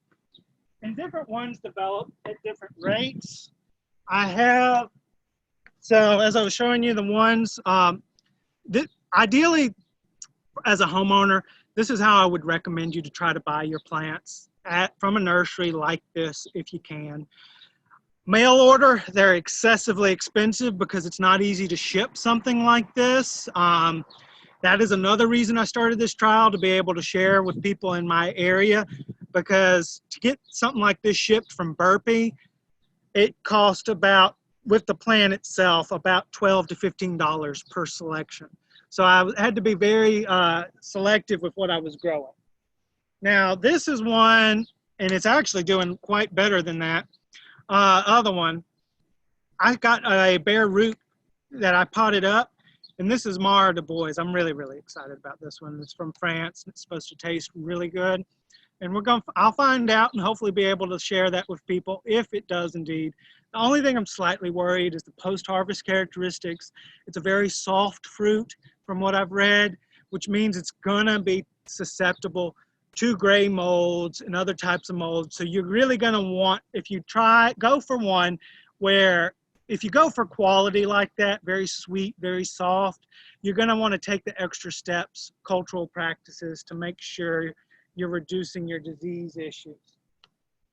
And different ones develop at different rates. So as I was showing you the ones, ideally as a homeowner, this is how I would recommend you to try to buy your plants from a nursery like this if you can. Mail order, they're excessively expensive because it's not easy to ship something like this. That is another reason I started this trial, to be able to share with people in my area, because to get something like this shipped from Burpee, it cost about, with the plant itself, about $12 to $15 per selection. So I had to be very selective with what I was growing. Now this is one, and it's actually doing quite better than that other one. I got a bare root that I potted up. And this is Mara du Bois. I'm really, really excited about this one. It's from France. It's supposed to taste really good. And I'll find out and hopefully be able to share that with people if it does indeed. The only thing I'm slightly worried is the post-harvest characteristics. It's a very soft fruit from what I've read, which means it's gonna be susceptible to gray molds and other types of molds. So you're really gonna want, if you go for one where, if you go for quality like that, very sweet, very soft, you're going to want to take the extra steps, cultural practices, to make sure you're reducing your disease issues.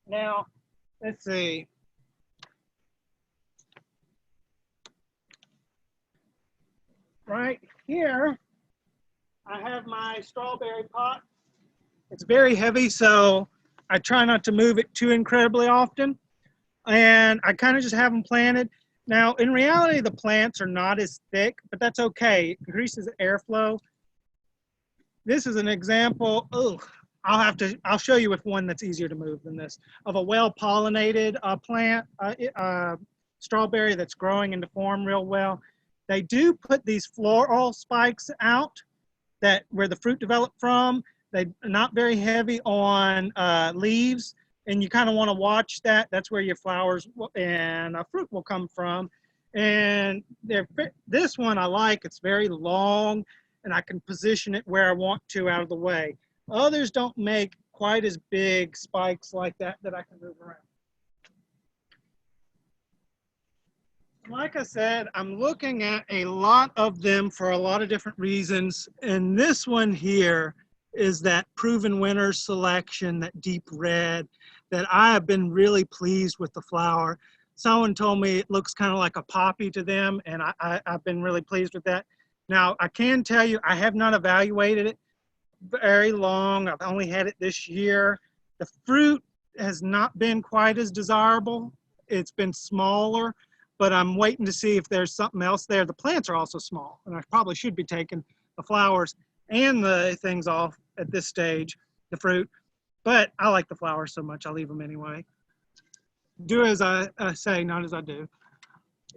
Now, let's see. Right here, I have my strawberry pot. It's very heavy, so I try not to move it too incredibly often. And I kind of just have them planted. Now, in reality, the plants are not as thick, but that's okay. It increases airflow. This is an example. I'll show you with one that's easier to move than this, of a well-pollinated plant, strawberry that's growing into form real well. They do put these floral spikes out where the fruit developed from. They're not very heavy on leaves. And you kind of want to watch that. That's where your flowers and fruit will come from. And this one I like. It's very long, and I can position it where I want to out of the way. Others don't make quite as big spikes like that I can move around. Like I said, I'm looking at a lot of them for a lot of different reasons. And this one here is that proven winner selection, that deep red, that I have been really pleased with the flower. Someone told me it looks kind of like a poppy to them, and I've been really pleased with that. Now, I can tell you, I have not evaluated it very long. I've only had it this year. The fruit has not been quite as desirable. It's been smaller, but I'm waiting to see if there's something else there. The plants are also small, and I probably should be taking the flowers and the things off at this stage, the fruit. But I like the flowers so much, I'll leave them anyway. Do as I say, not as I do.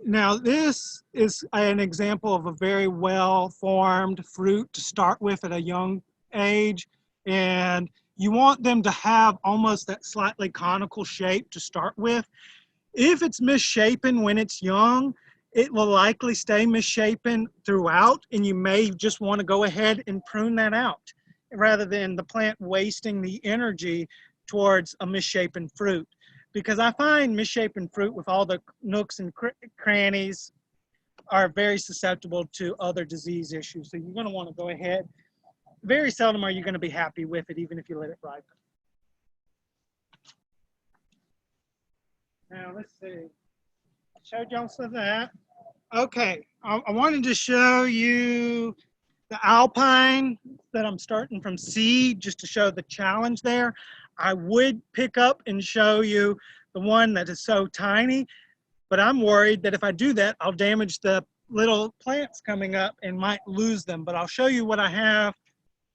Now, this is an example of a very well-formed fruit to start with at a young age. And you want them to have almost that slightly conical shape to start with. If it's misshapen when it's young, it will likely stay misshapen throughout, and you may just want to go ahead and prune that out rather than the plant wasting the energy towards a misshapen fruit. Because I find misshapen fruit with all the nooks and crannies are very susceptible to other disease issues. So you're going to want to go ahead. Very seldom are you going to be happy with it, even if you let it ripen. Now, let's see. I showed y'all some of that. Okay, I wanted to show you the alpine that I'm starting from seed, just to show the challenge there. I would pick up and show you the one that is so tiny, but I'm worried that if I do that, I'll damage the little plants coming up and might lose them. But I'll show you what I have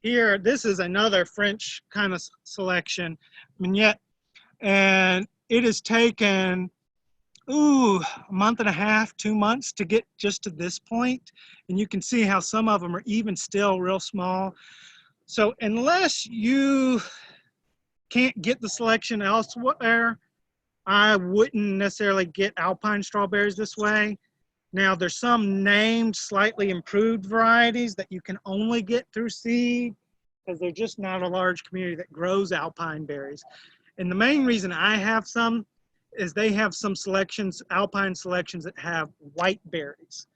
here. This is another French kind of selection, Mignette, and it has taken, a month and a half, 2 months to get just to this point. And you can see how some of them are even still real small. So unless you can't get the selection elsewhere, I wouldn't necessarily get alpine strawberries this way. Now, there's some named slightly improved varieties that you can only get through seed because they're just not a large community that grows alpine berries. And the main reason I have some is they have some selections, alpine selections, that have white berries.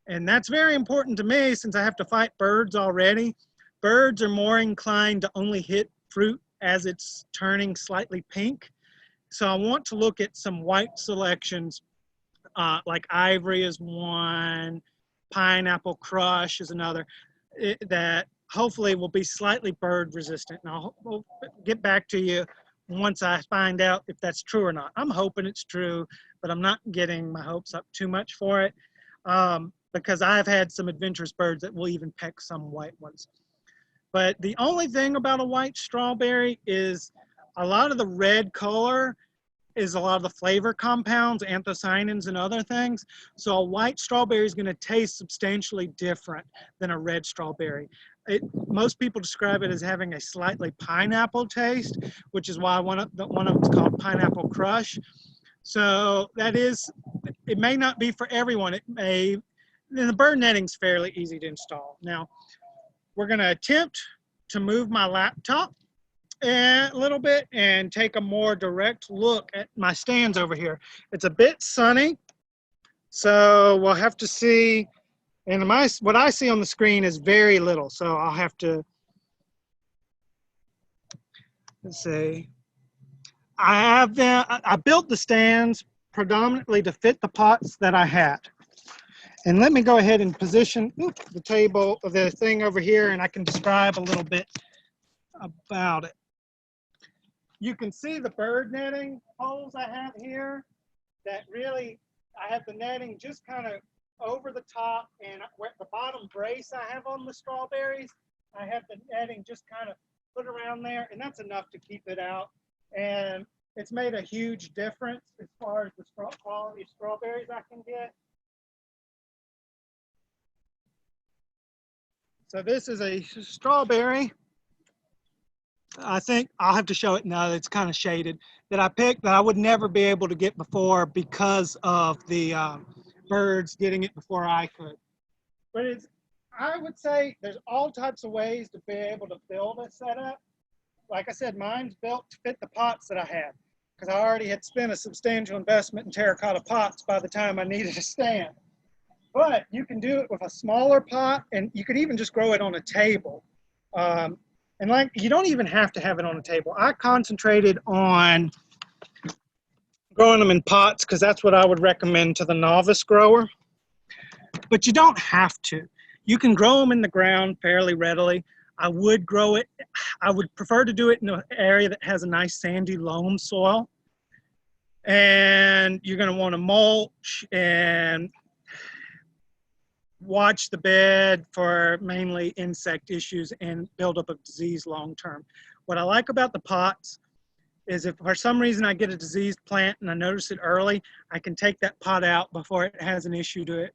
And that's very important to me since I have to fight birds already. Birds are more inclined to only hit fruit as it's turning slightly pink. So I want to look at some white selections, like Ivory is one, Pineapple Crush is another, that hopefully will be slightly bird resistant. And we'll get back to you once I find out if that's true or not. I'm hoping it's true, but I'm not getting my hopes up too much for it because I've had some adventurous birds that will even peck some white ones. But the only thing about a white strawberry is a lot of the red color is a lot of the flavor compounds, anthocyanins and other things. So a white strawberry is going to taste substantially different than a red strawberry. Most people describe it as having a slightly pineapple taste, which is why one of them is called Pineapple Crush. So that is, it may not be for everyone. It may, and the bird netting is fairly easy to install. Now, we're going to attempt to move my laptop a little bit and take a more direct look at my stands over here. It's a bit sunny, so we'll have to see. And what I see on the screen is very little, so I'll have to, let's see. I built the stands predominantly to fit the pots that I had. And let me go ahead and position the table, the thing over here, and I can describe a little bit about it. You can see the bird netting holes I have here that really, I have the netting just kind of over the top, and where the bottom brace I have on the strawberries, I have the netting just kind of put around there, and that's enough to keep it out. And it's made a huge difference as far as the quality of strawberries I can get. So this is a strawberry. I think I'll have to show it now. It's kind of shaded, that I picked that I would never be able to get before because of the birds getting it before I could. But I would say there's all types of ways to be able to build a setup. like I said, mine's built to fit the pots that I had, because I already had spent a substantial investment in terracotta pots by the time I needed a stand. But you can do it with a smaller pot, and you could even just grow it on a table. And like, you don't even have to have it on a table. I concentrated on growing them in pots because that's what I would recommend to the novice grower. But you don't have to. You can grow them in the ground fairly readily. I would grow it. I would prefer to do it in an area that has a nice sandy loam soil. And you're going to want to mulch and watch the bed for mainly insect issues and buildup of disease long term. What I like about the pots is if for some reason I get a diseased plant and I notice it early, I can take that pot out before it has an issue to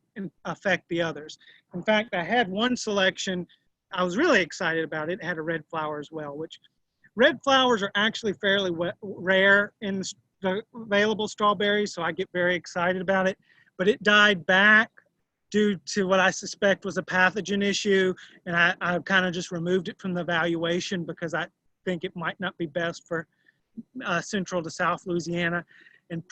affect the others. In fact, I had one selection, I was really excited about it. It had a red flower as well, which red flowers are actually fairly rare in the available strawberries, so I get very excited about it. But it died back due to what I suspect was a pathogen issue, and I kind of just removed it from the evaluation because I think it might not be best for central to South Louisiana. And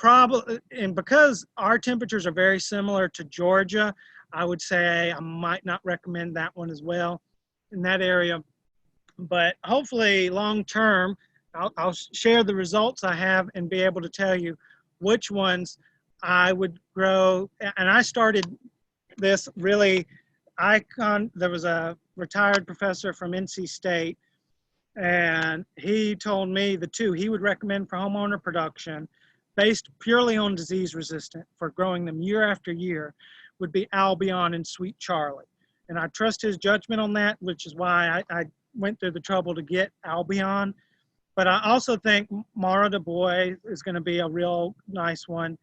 because our temperatures are very similar to Georgia, I would say I might not recommend that one as well in that area. But hopefully long term, I'll share the results I have and be able to tell you which ones I would grow. And I started this really, there was a retired professor from NC State, and he told me the two he would recommend for homeowner production based purely on disease resistant for growing them year after year would be Albion and Sweet Charlie. And I trust his judgment on that, which is why I went through the trouble to get Albion. But I also think Mara de Bois is going to be a real nice one.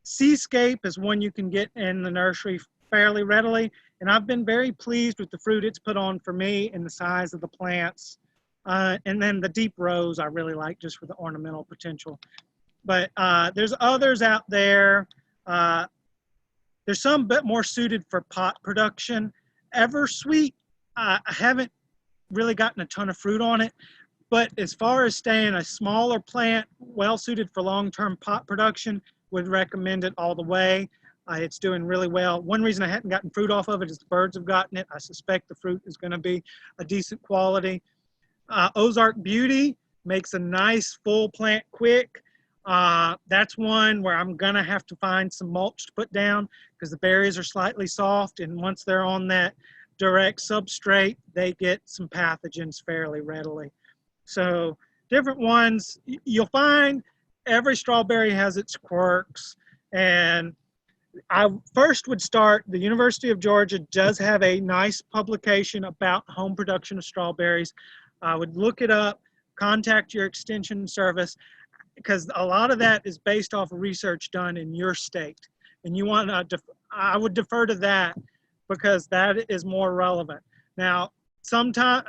Seascape is one you can get in the nursery fairly readily. And I've been very pleased with the fruit it's put on for me and the size of the plants. And then the deep rose I really like just for the ornamental potential. But there's others out there. There's some bit more suited for pot production. Eversweet, I haven't really gotten a ton of fruit on it. But as far as staying a smaller plant, well suited for long-term pot production, would recommend it all the way. It's doing really well. One reason I hadn't gotten fruit off of it is the birds have gotten it. I suspect the fruit is going to be a decent quality. Ozark Beauty makes a nice full plant quick. That's one where I'm gonna have to find some mulch to put down because the berries are slightly soft, and once they're on that direct substrate, they get some pathogens fairly readily. So different ones, you'll find every strawberry has its quirks, and I first would start, the University of Georgia does have a nice publication about home production of strawberries. I would look it up, contact your extension service, because a lot of that is based off of research done in your state. And you want to, I would defer to that because that is more relevant. Now, sometimes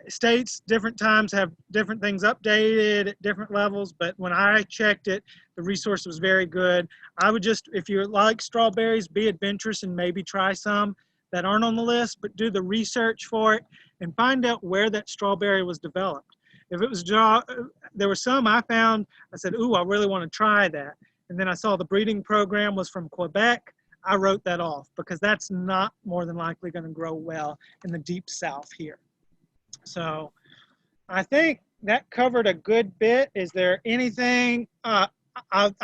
states, different times have different things updated at different levels, but when I checked it, the resource was very good. I would just, if you like strawberries, be adventurous and maybe try some that aren't on the list, but do the research for it and find out where that strawberry was developed. If it was, there were some I found, I said, ooh, I really want to try that. And then I saw the breeding program was from Quebec. I wrote that off because that's not more than likely going to grow well in the deep South here. So I think that covered a good bit. Is there anything, I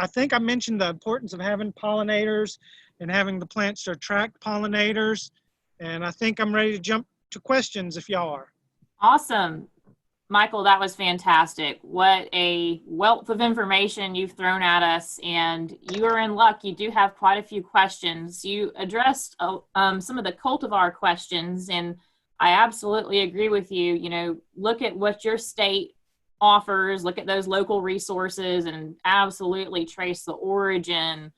think I mentioned the importance of having pollinators and having the plants to attract pollinators. And I think I'm ready to jump to questions if y'all are. Awesome. Michael, that was fantastic. What a wealth of information you've thrown at us, and you are in luck. You do have quite a few questions. You addressed some of the cultivar questions, and I absolutely agree with you. You know, look at what your state offers, look at those local resources, and absolutely trace the origin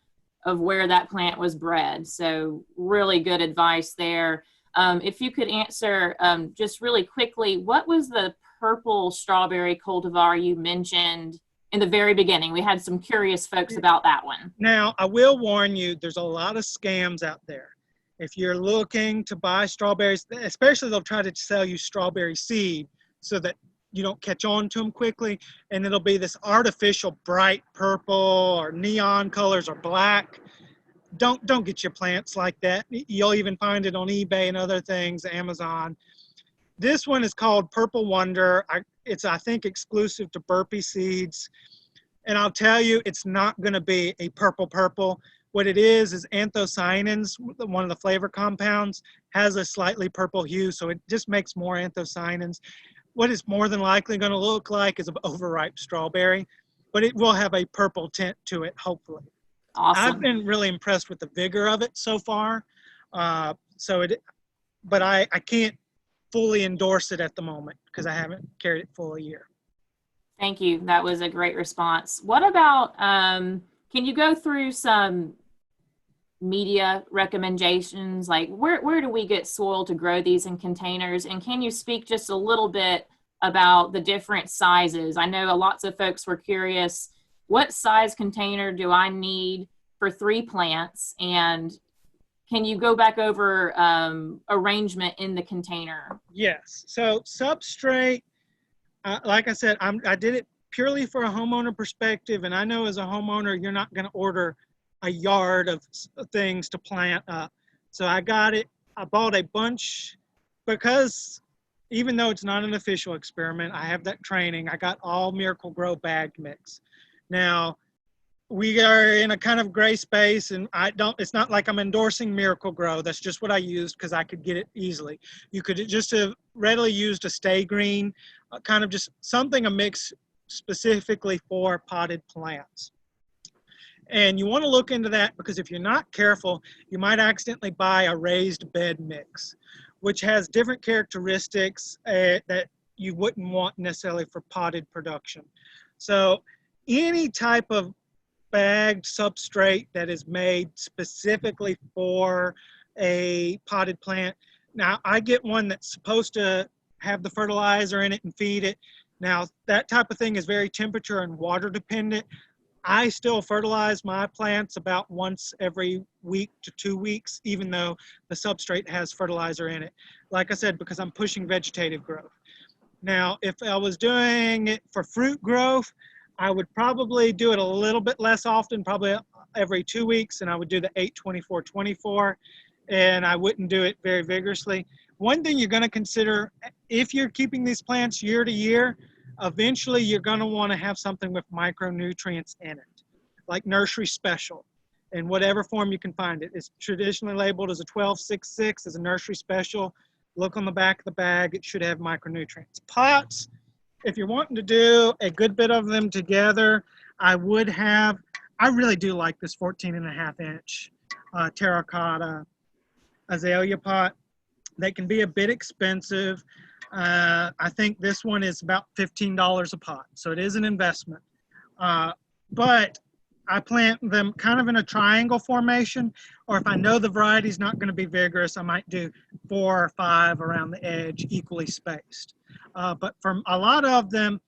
of where that plant was bred. So really good advice there. If you could answer just really quickly, what was the purple strawberry cultivar you mentioned in the very beginning? We had some curious folks about that one. Now, I will warn you, there's a lot of scams out there. If you're looking to buy strawberries, especially they'll try to sell you strawberry seed so that you don't catch on to them quickly, and it'll be this artificial bright purple or neon colors or black. Don't get your plants like that. You'll even find it on eBay and other things, Amazon. This one is called Purple Wonder. It's, I think, exclusive to Burpee Seeds. And I'll tell you, it's not going to be a purple. What it is anthocyanins, one of the flavor compounds, has a slightly purple hue, so it just makes more anthocyanins. What it's more than likely going to look like is an overripe strawberry, but it will have a purple tint to it, hopefully. Awesome. I've been really impressed with the vigor of it so far. But I can't fully endorse it at the moment because I haven't carried it full a year. Thank you. That was a great response. What about, can you go through some media recommendations? Like where do we get soil to grow these in containers? And can you speak just a little bit about the different sizes? I know lots of folks were curious, what size container do I need for 3 plants? And can you go back over arrangement in the container? Yes. So substrate, like I said, I did it purely for a homeowner perspective. And I know as a homeowner, you're not going to order a yard of things to plant up. So I bought a bunch because even though it's not an official experiment, I have that training. I got all Miracle-Gro bagged mix. Now, we are in a kind of gray space, and it's not like I'm endorsing Miracle-Gro. That's just what I used because I could get it easily. You could just have readily used a Stay Green, kind of just something, a mix specifically for potted plants. And you want to look into that because if you're not careful, you might accidentally buy a raised bed mix, which has different characteristics that you wouldn't want necessarily for potted production. So any type of bagged substrate that is made specifically for a potted plant. Now, I get one that's supposed to have the fertilizer in it and feed it. Now, that type of thing is very temperature and water dependent. I still fertilize my plants about once every week to 2 weeks, even though the substrate has fertilizer in it. Like I said, because I'm pushing vegetative growth. Now, if I was doing it for fruit growth, I would probably do it a little bit less often, probably every 2 weeks, and I would do the 8-24-24, and I wouldn't do it very vigorously. One thing you're going to consider, if you're keeping these plants year to year, eventually you're going to want to have something with micronutrients in it, like Nursery Special, in whatever form you can find it. It's traditionally labeled as a 12-6-6 as a Nursery Special. Look on the back of the bag, it should have micronutrients. Pots, if you're wanting to do a good bit of them together, I really do like this 14.5-inch terracotta azalea pot. They can be a bit expensive. I think this one is about $15 a pot, so it is an investment. But I plant them kind of in a triangle formation, or if I know the variety is not going to be vigorous, I might do 4 or 5 around the edge, equally spaced. But from a lot of them,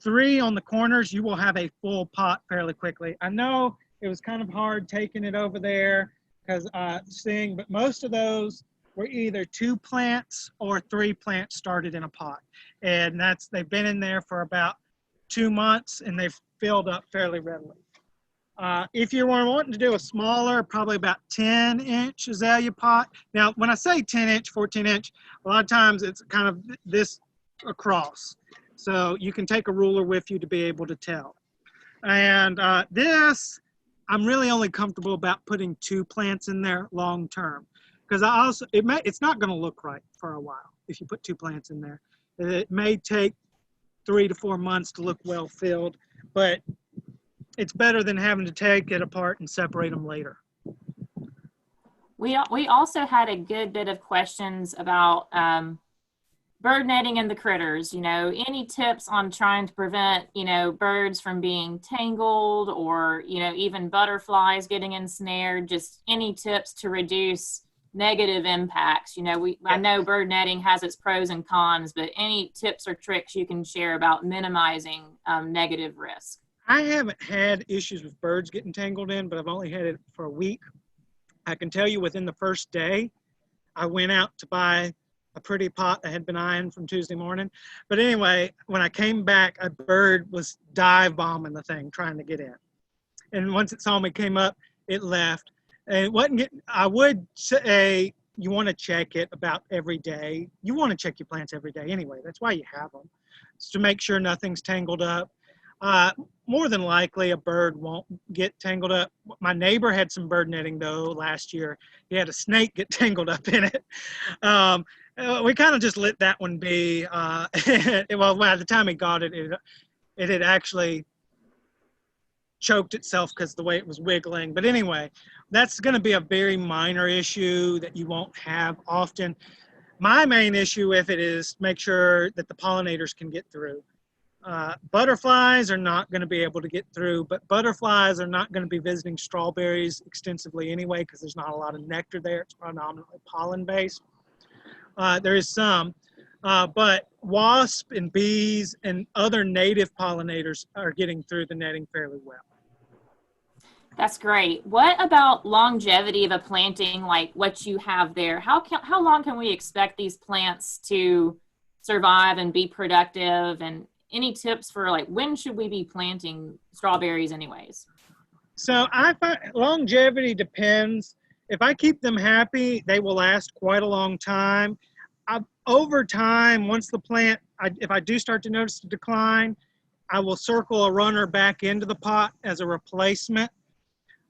3 on the corners, you will have a full pot fairly quickly. I know it was kind of hard taking it over there because but most of those were either 2 plants or 3 plants started in a pot. And they've been in there for about 2 months and they've filled up fairly readily. If you were wanting to do a smaller, probably about 10-inch azalea pot. Now, when I say 10-inch, 14-inch, a lot of times it's kind of this across. So you can take a ruler with you to be able to tell. And this, I'm really only comfortable about putting 2 plants in there long term. Because it's not going to look right for a while if you put 2 plants in there. It may take 3 to 4 months to look well filled, but it's better than having to take it apart and separate them later. We also had a good bit of questions about bird netting and the critters. Any tips on trying to prevent, birds from being tangled or, even butterflies getting ensnared? Just any tips to reduce negative impacts? I know bird netting has its pros and cons, but any tips or tricks you can share about minimizing negative risk? I haven't had issues with birds getting tangled in, but I've only had it for a week. I can tell you within the first day, I went out to buy a pretty pot I had been eyeing from Tuesday morning. But anyway, when I came back, a bird was dive bombing the thing, trying to get in. And once it saw me came up, it left. And it wasn't getting, I would say you want to check it about every day. You want to check your plants every day anyway. That's why you have them. It's to make sure nothing's tangled up. More than likely, a bird won't get tangled up. My neighbor had some bird netting, though, last year. He had a snake get tangled up in it. We kind of just let that one be. Well, by the time he got it, it had actually choked itself because the way it was wiggling. But anyway, that's going to be a very minor issue that you won't have often. My main issue with it is make sure that the pollinators can get through. Butterflies are not going to be able to get through, but butterflies are not going to be visiting strawberries extensively anyway because there's not a lot of nectar there. It's predominantly pollen based. There is some, but wasps and bees and other native pollinators are getting through the netting fairly well. That's great. What about longevity of a planting, like what you have there? How long can we expect these plants to survive and be productive? And any tips for like when should we be planting strawberries anyways? So I find longevity depends. If I keep them happy, they will last quite a long time. Over time, once the plant, if I do start to notice a decline, I will circle a runner back into the pot as a replacement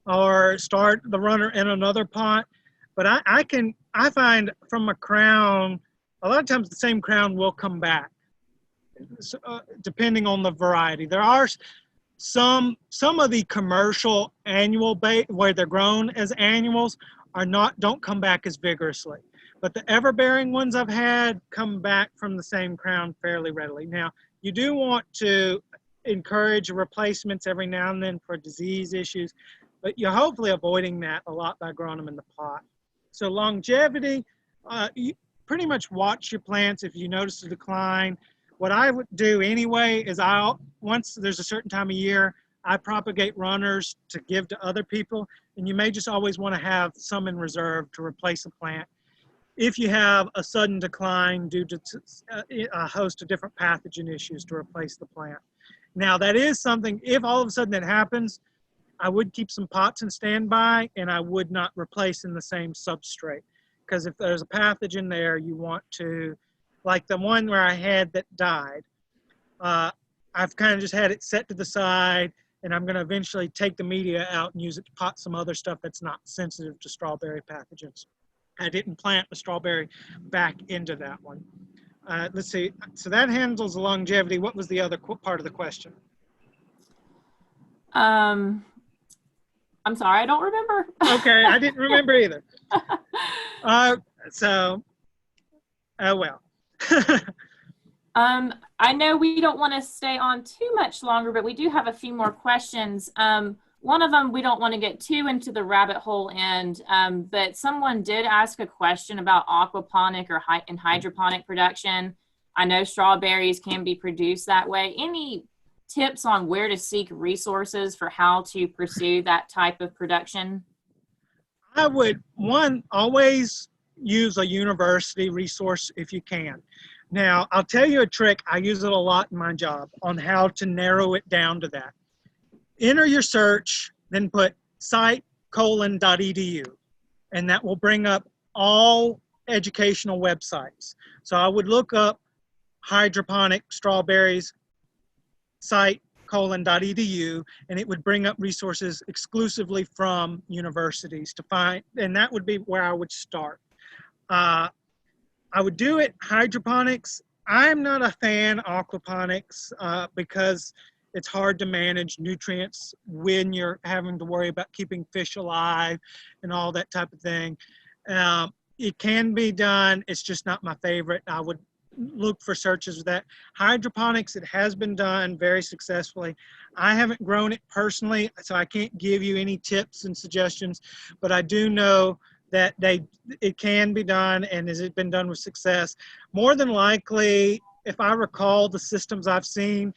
or start the runner in another pot. But I find from a crown, a lot of times the same crown will come back, depending on the variety. There are some of the commercial annual bait where they're grown as annuals don't come back as vigorously. But the ever-bearing ones I've had come back from the same crown fairly readily. Now, you do want to encourage replacements every now and then for disease issues, but you're hopefully avoiding that a lot by growing them in the pot. So longevity, you pretty much watch your plants if you notice a decline. What I would do anyway is once there's a certain time of year, I propagate runners to give to other people, and you may just always want to have some in reserve to replace a plant if you have a sudden decline due to a host of different pathogen issues to replace the plant. Now that is something, if all of a sudden that happens, I would keep some pots in standby and I would not replace in the same substrate. Because if there's a pathogen there, you want to, like the one where I had that died, I've kind of just had it set to the side and I'm gonna eventually take the media out and use it to pot some other stuff that's not sensitive to strawberry pathogens. I didn't plant the strawberry back into that one. Let's see, so that handles the longevity. What was the other part of the question? I'm sorry, I don't remember. Okay, I didn't remember either. Oh well. I know we don't want to stay on too much longer, but we do have a few more questions. One of them, we don't want to get too into the rabbit hole end, but someone did ask a question about aquaponic and hydroponic production. I know strawberries can be produced that way. Any tips on where to seek resources for how to pursue that type of production? I would, always use a university resource if you can. Now, I'll tell you a trick. I use it a lot in my job on how to narrow it down to that. Enter your search, then put site:/.edu, and that will bring up all educational websites. So I would look up hydroponic strawberries site:/.edu, and it would bring up resources exclusively from universities to find, and that would be where I would start. I would do it hydroponics. I'm not a fan of aquaponics because it's hard to manage nutrients when you're having to worry about keeping fish alive and all that type of thing. It can be done. It's just not my favorite. I would look for searches of that. Hydroponics, it has been done very successfully. I haven't grown it personally, so I can't give you any tips and suggestions, but I do know that it can be done, and has it been done with success? More than likely, if I recall the systems I've seen,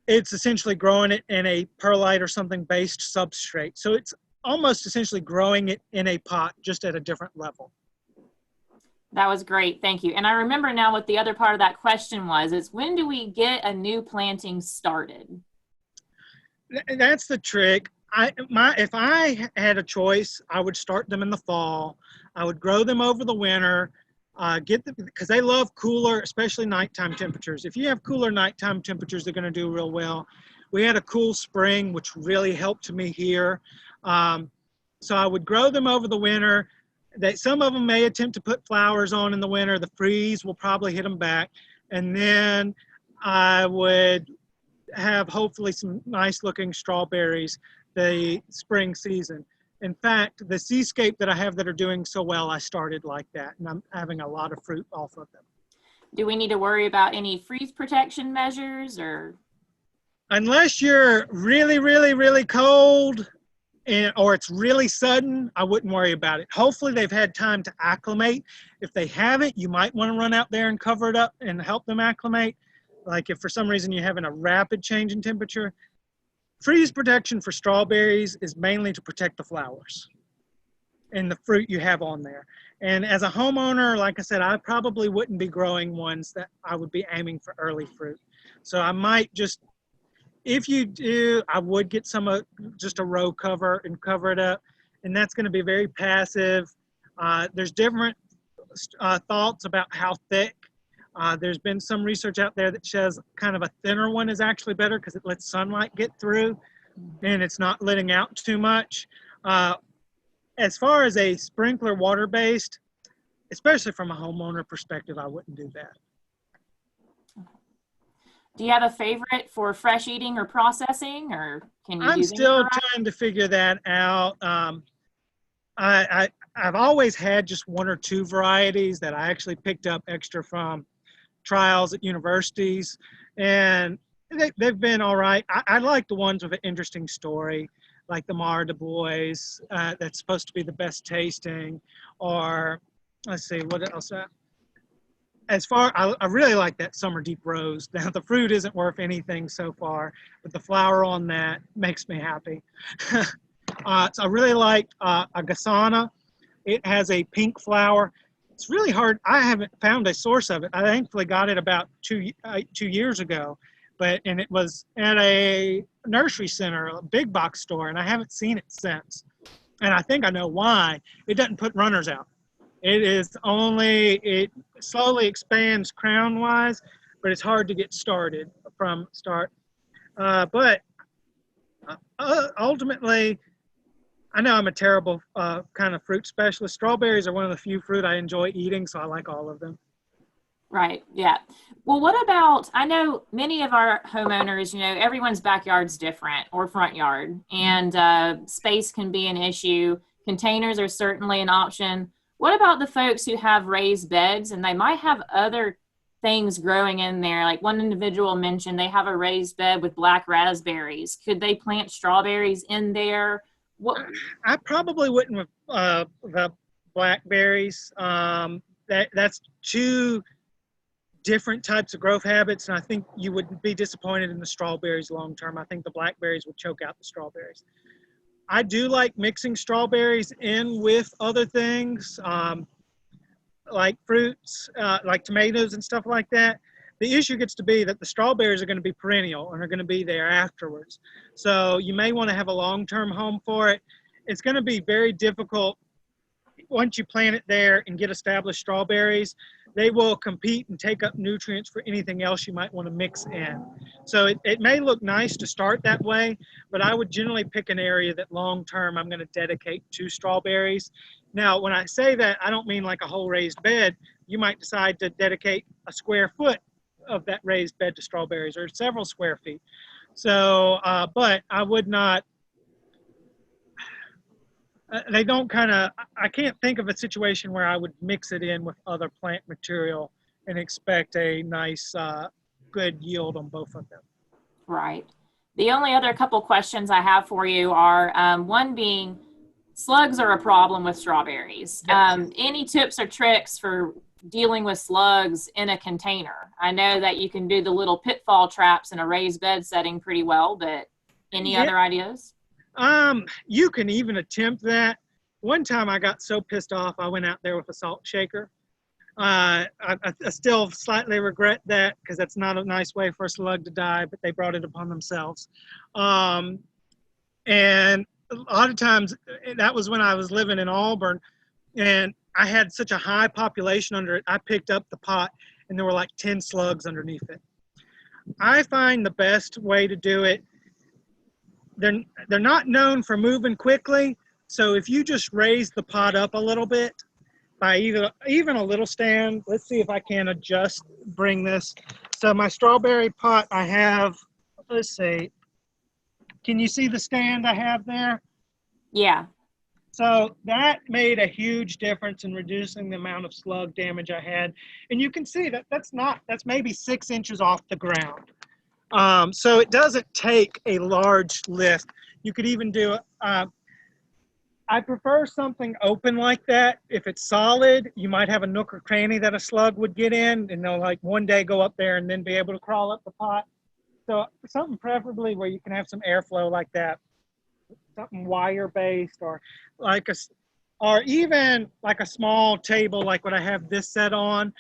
it's essentially growing it in a perlite or something based substrate. So it's almost essentially growing it in a pot, just at a different level. That was great. Thank you. And I remember now what the other part of that question was, is when do we get a new planting started? That's the trick. If I had a choice, I would start them in the fall. I would grow them over the winter, get them because they love cooler, especially nighttime temperatures. If you have cooler nighttime temperatures, they're going to do real well. We had a cool spring, which really helped me here. So I would grow them over the winter. Some of them may attempt to put flowers on in the winter. The freeze will probably hit them back. And then I would have hopefully some nice looking strawberries the spring season. In fact, the seascape that I have that are doing so well, I started like that, and I'm having a lot of fruit off of them. Do we need to worry about any freeze protection measures or? Unless you're really, really, really cold or it's really sudden, I wouldn't worry about it. Hopefully they've had time to acclimate. If they haven't, you might want to run out there and cover it up and help them acclimate. Like if for some reason you're having a rapid change in temperature. Freeze protection for strawberries is mainly to protect the flowers and the fruit you have on there. And as a homeowner, like I said, I probably wouldn't be growing ones that I would be aiming for early fruit. So I might just, if you do, I would get just a row cover and cover it up. And that's going to be very passive. There's different thoughts about how thick. There's been some research out there that says kind of a thinner one is actually better because it lets sunlight get through and it's not letting out too much. As far as a sprinkler water-based, especially from a homeowner perspective, I wouldn't do that. Do you have a favorite for fresh eating or processing, or can you? I'm still trying to figure that out. I've always had just one or two varieties that I actually picked up extra from trials at universities, and they've been all right. I like the ones with an interesting story, like the Mar de Bois, that's supposed to be the best tasting, or let's see, what else? I really like that Summer Deep Rose. Now the fruit isn't worth anything so far, but the flower on that makes me happy. So I really like a Gasana. It has a pink flower. It's really hard. I haven't found a source of it. I thankfully got it about 2 years ago, and it was at a nursery center, a big box store, and I haven't seen it since. And I think I know why. It doesn't put runners out. It slowly expands crown-wise, but it's hard to get started from start. But ultimately, I know I'm a terrible kind of fruit specialist. Strawberries are one of the few fruit I enjoy eating, so I like all of them. Right, yeah. Well, what about, I know many of our homeowners, everyone's backyard's different or front yard, and space can be an issue. Containers are certainly an option. What about the folks who have raised beds and they might have other things growing in there? Like one individual mentioned they have a raised bed with black raspberries. Could they plant strawberries in there? I probably wouldn't with the blackberries. That's two different types of growth habits, and I think you would be disappointed in the strawberries long term. I think the blackberries would choke out the strawberries. I do like mixing strawberries in with other things, like fruits, like tomatoes and stuff like that. The issue gets to be that the strawberries are going to be perennial and are going to be there afterwards. So you may want to have a long-term home for it. It's going to be very difficult once you plant it there and get established strawberries. They will compete and take up nutrients for anything else you might want to mix in. So it may look nice to start that way, but I would generally pick an area that long-term I'm going to dedicate to strawberries. Now, when I say that, I don't mean like a whole raised bed. You might decide to dedicate a square foot of that raised bed to strawberries, or several square feet. So, but I would not, I can't think of a situation where I would mix it in with other plant material and expect a nice, good yield on both of them. Right. The only other couple questions I have for you are, one being, slugs are a problem with strawberries. Yes. Any tips or tricks for dealing with slugs in a container? I know that you can do the little pitfall traps in a raised bed setting pretty well, but any other ideas? You can even attempt that. One time I got so pissed off, I went out there with a salt shaker I still slightly regret that because that's not a nice way for a slug to die, but they brought it upon themselves. And a lot of times, that was when I was living in Auburn, and I had such a high population under it. I picked up the pot, and there were like 10 slugs underneath it. I find the best way to do it, they're not known for moving quickly, so if you just raise the pot up a little bit, by even a little stand. Let's see if I can bring this. So my strawberry pot I have, let's see, can you see the stand I have there? Yeah. So that made a huge difference in reducing the amount of slug damage I had. And you can see that that's maybe 6 inches off the ground. So it doesn't take a large lift. You could even do I prefer something open like that. If it's solid, you might have a nook or cranny that a slug would get in, and they'll like one day go up there and then be able to crawl up the pot. So something preferably where you can have some airflow like that, something wire-based, or even like a small table like what I have this set on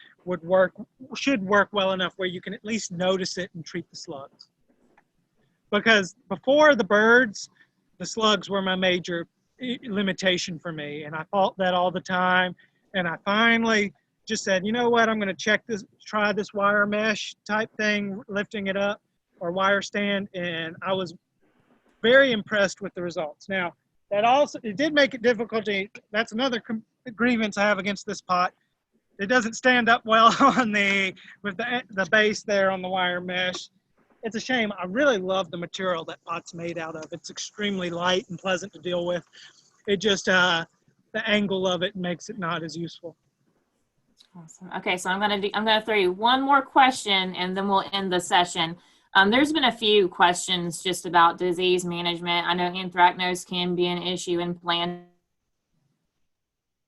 should work well enough where you can at least notice it and treat the slugs. Because before the birds, the slugs were my major limitation for me, and I fought that all the time, and I finally just said, you know what, I'm going to try this wire mesh type thing, lifting it up, or wire stand, and I was very impressed with the results. Now it did make it difficult. That's another grievance I have against this pot. It doesn't stand up well on with the base there on the wire mesh. It's a shame. I really love the material that pot's made out of. It's extremely light and pleasant to deal with. It just, the angle of it makes it not as useful. Awesome. Okay, so I'm gonna throw you one more question, and then we'll end the session. There's been a few questions just about disease management. I know anthracnose can be an issue in plant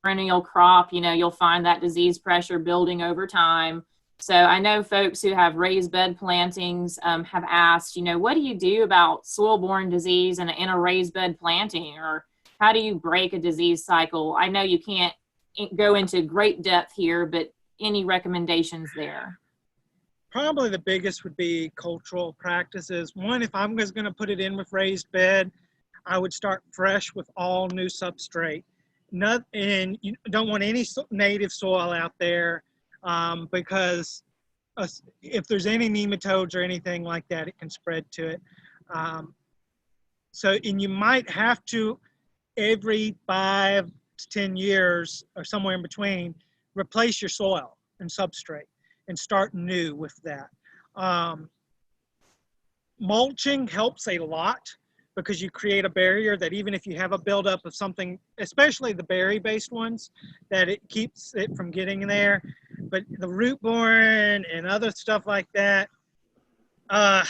perennial crop. You know, you'll find that disease pressure building over time. So I know folks who have raised bed plantings have asked, you know, what do you do about soil-borne disease in a raised bed planting, or how do you break a disease cycle? I know you can't go into great depth here, but any recommendations there? Probably the biggest would be cultural practices. One, if I'm just going to put it in with raised bed, I would start fresh with all new substrate. And you don't want any native soil out there. Because if there's any nematodes or anything like that, it can spread to it. And you might have to, every 5 to 10 years or somewhere in between, replace your soil and substrate and start new with that. Mulching helps a lot, because you create a barrier that even if you have a buildup of something, especially the berry-based ones, that it keeps it from getting there. But the root-borne and other stuff like that, I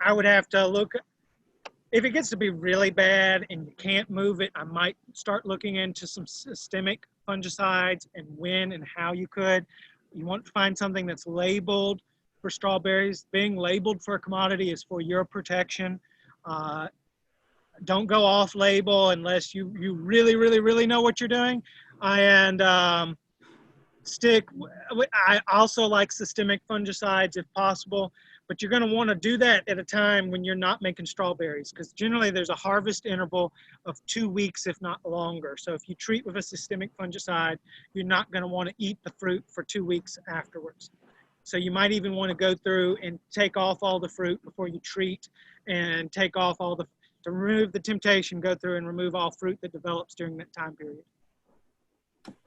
would have to look. If it gets to be really bad and you can't move it, I might start looking into some systemic fungicides and when and how you could. You want to find something that's labeled for strawberries. Being labeled for a commodity is for your protection. Don't go off label unless you really, really, really know what you're doing. And I also like systemic fungicides if possible, but you're going to want to do that at a time when you're not making strawberries, because generally there's a harvest interval of 2 weeks, if not longer. So if you treat with a systemic fungicide, you're not going to want to eat the fruit for 2 weeks afterwards. So you might even want to go through and take off all the fruit before you treat, and take off to remove the temptation, go through and remove all fruit that develops during that time period.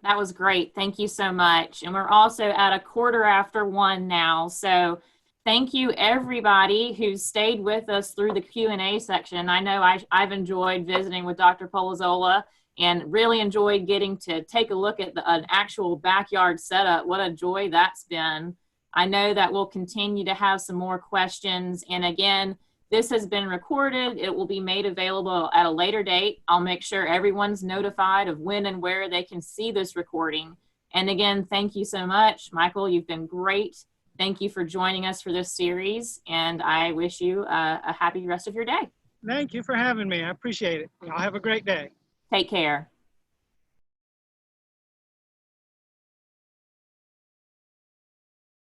That was great. Thank you so much. And we're also at 1:15 now. So thank you everybody who stayed with us through the Q&A section. I know I've enjoyed visiting with Dr. Polozolla and really enjoyed getting to take a look at an actual backyard setup. What a joy that's been. I know that we'll continue to have some more questions. And again, this has been recorded. It will be made available at a later date. I'll make sure everyone's notified of when and where they can see this recording. And again, thank you so much. Michael, you've been great. Thank you for joining us for this series, and I wish you a happy rest of your day. Thank you for having me. I appreciate it. Y'all have a great day. Take care.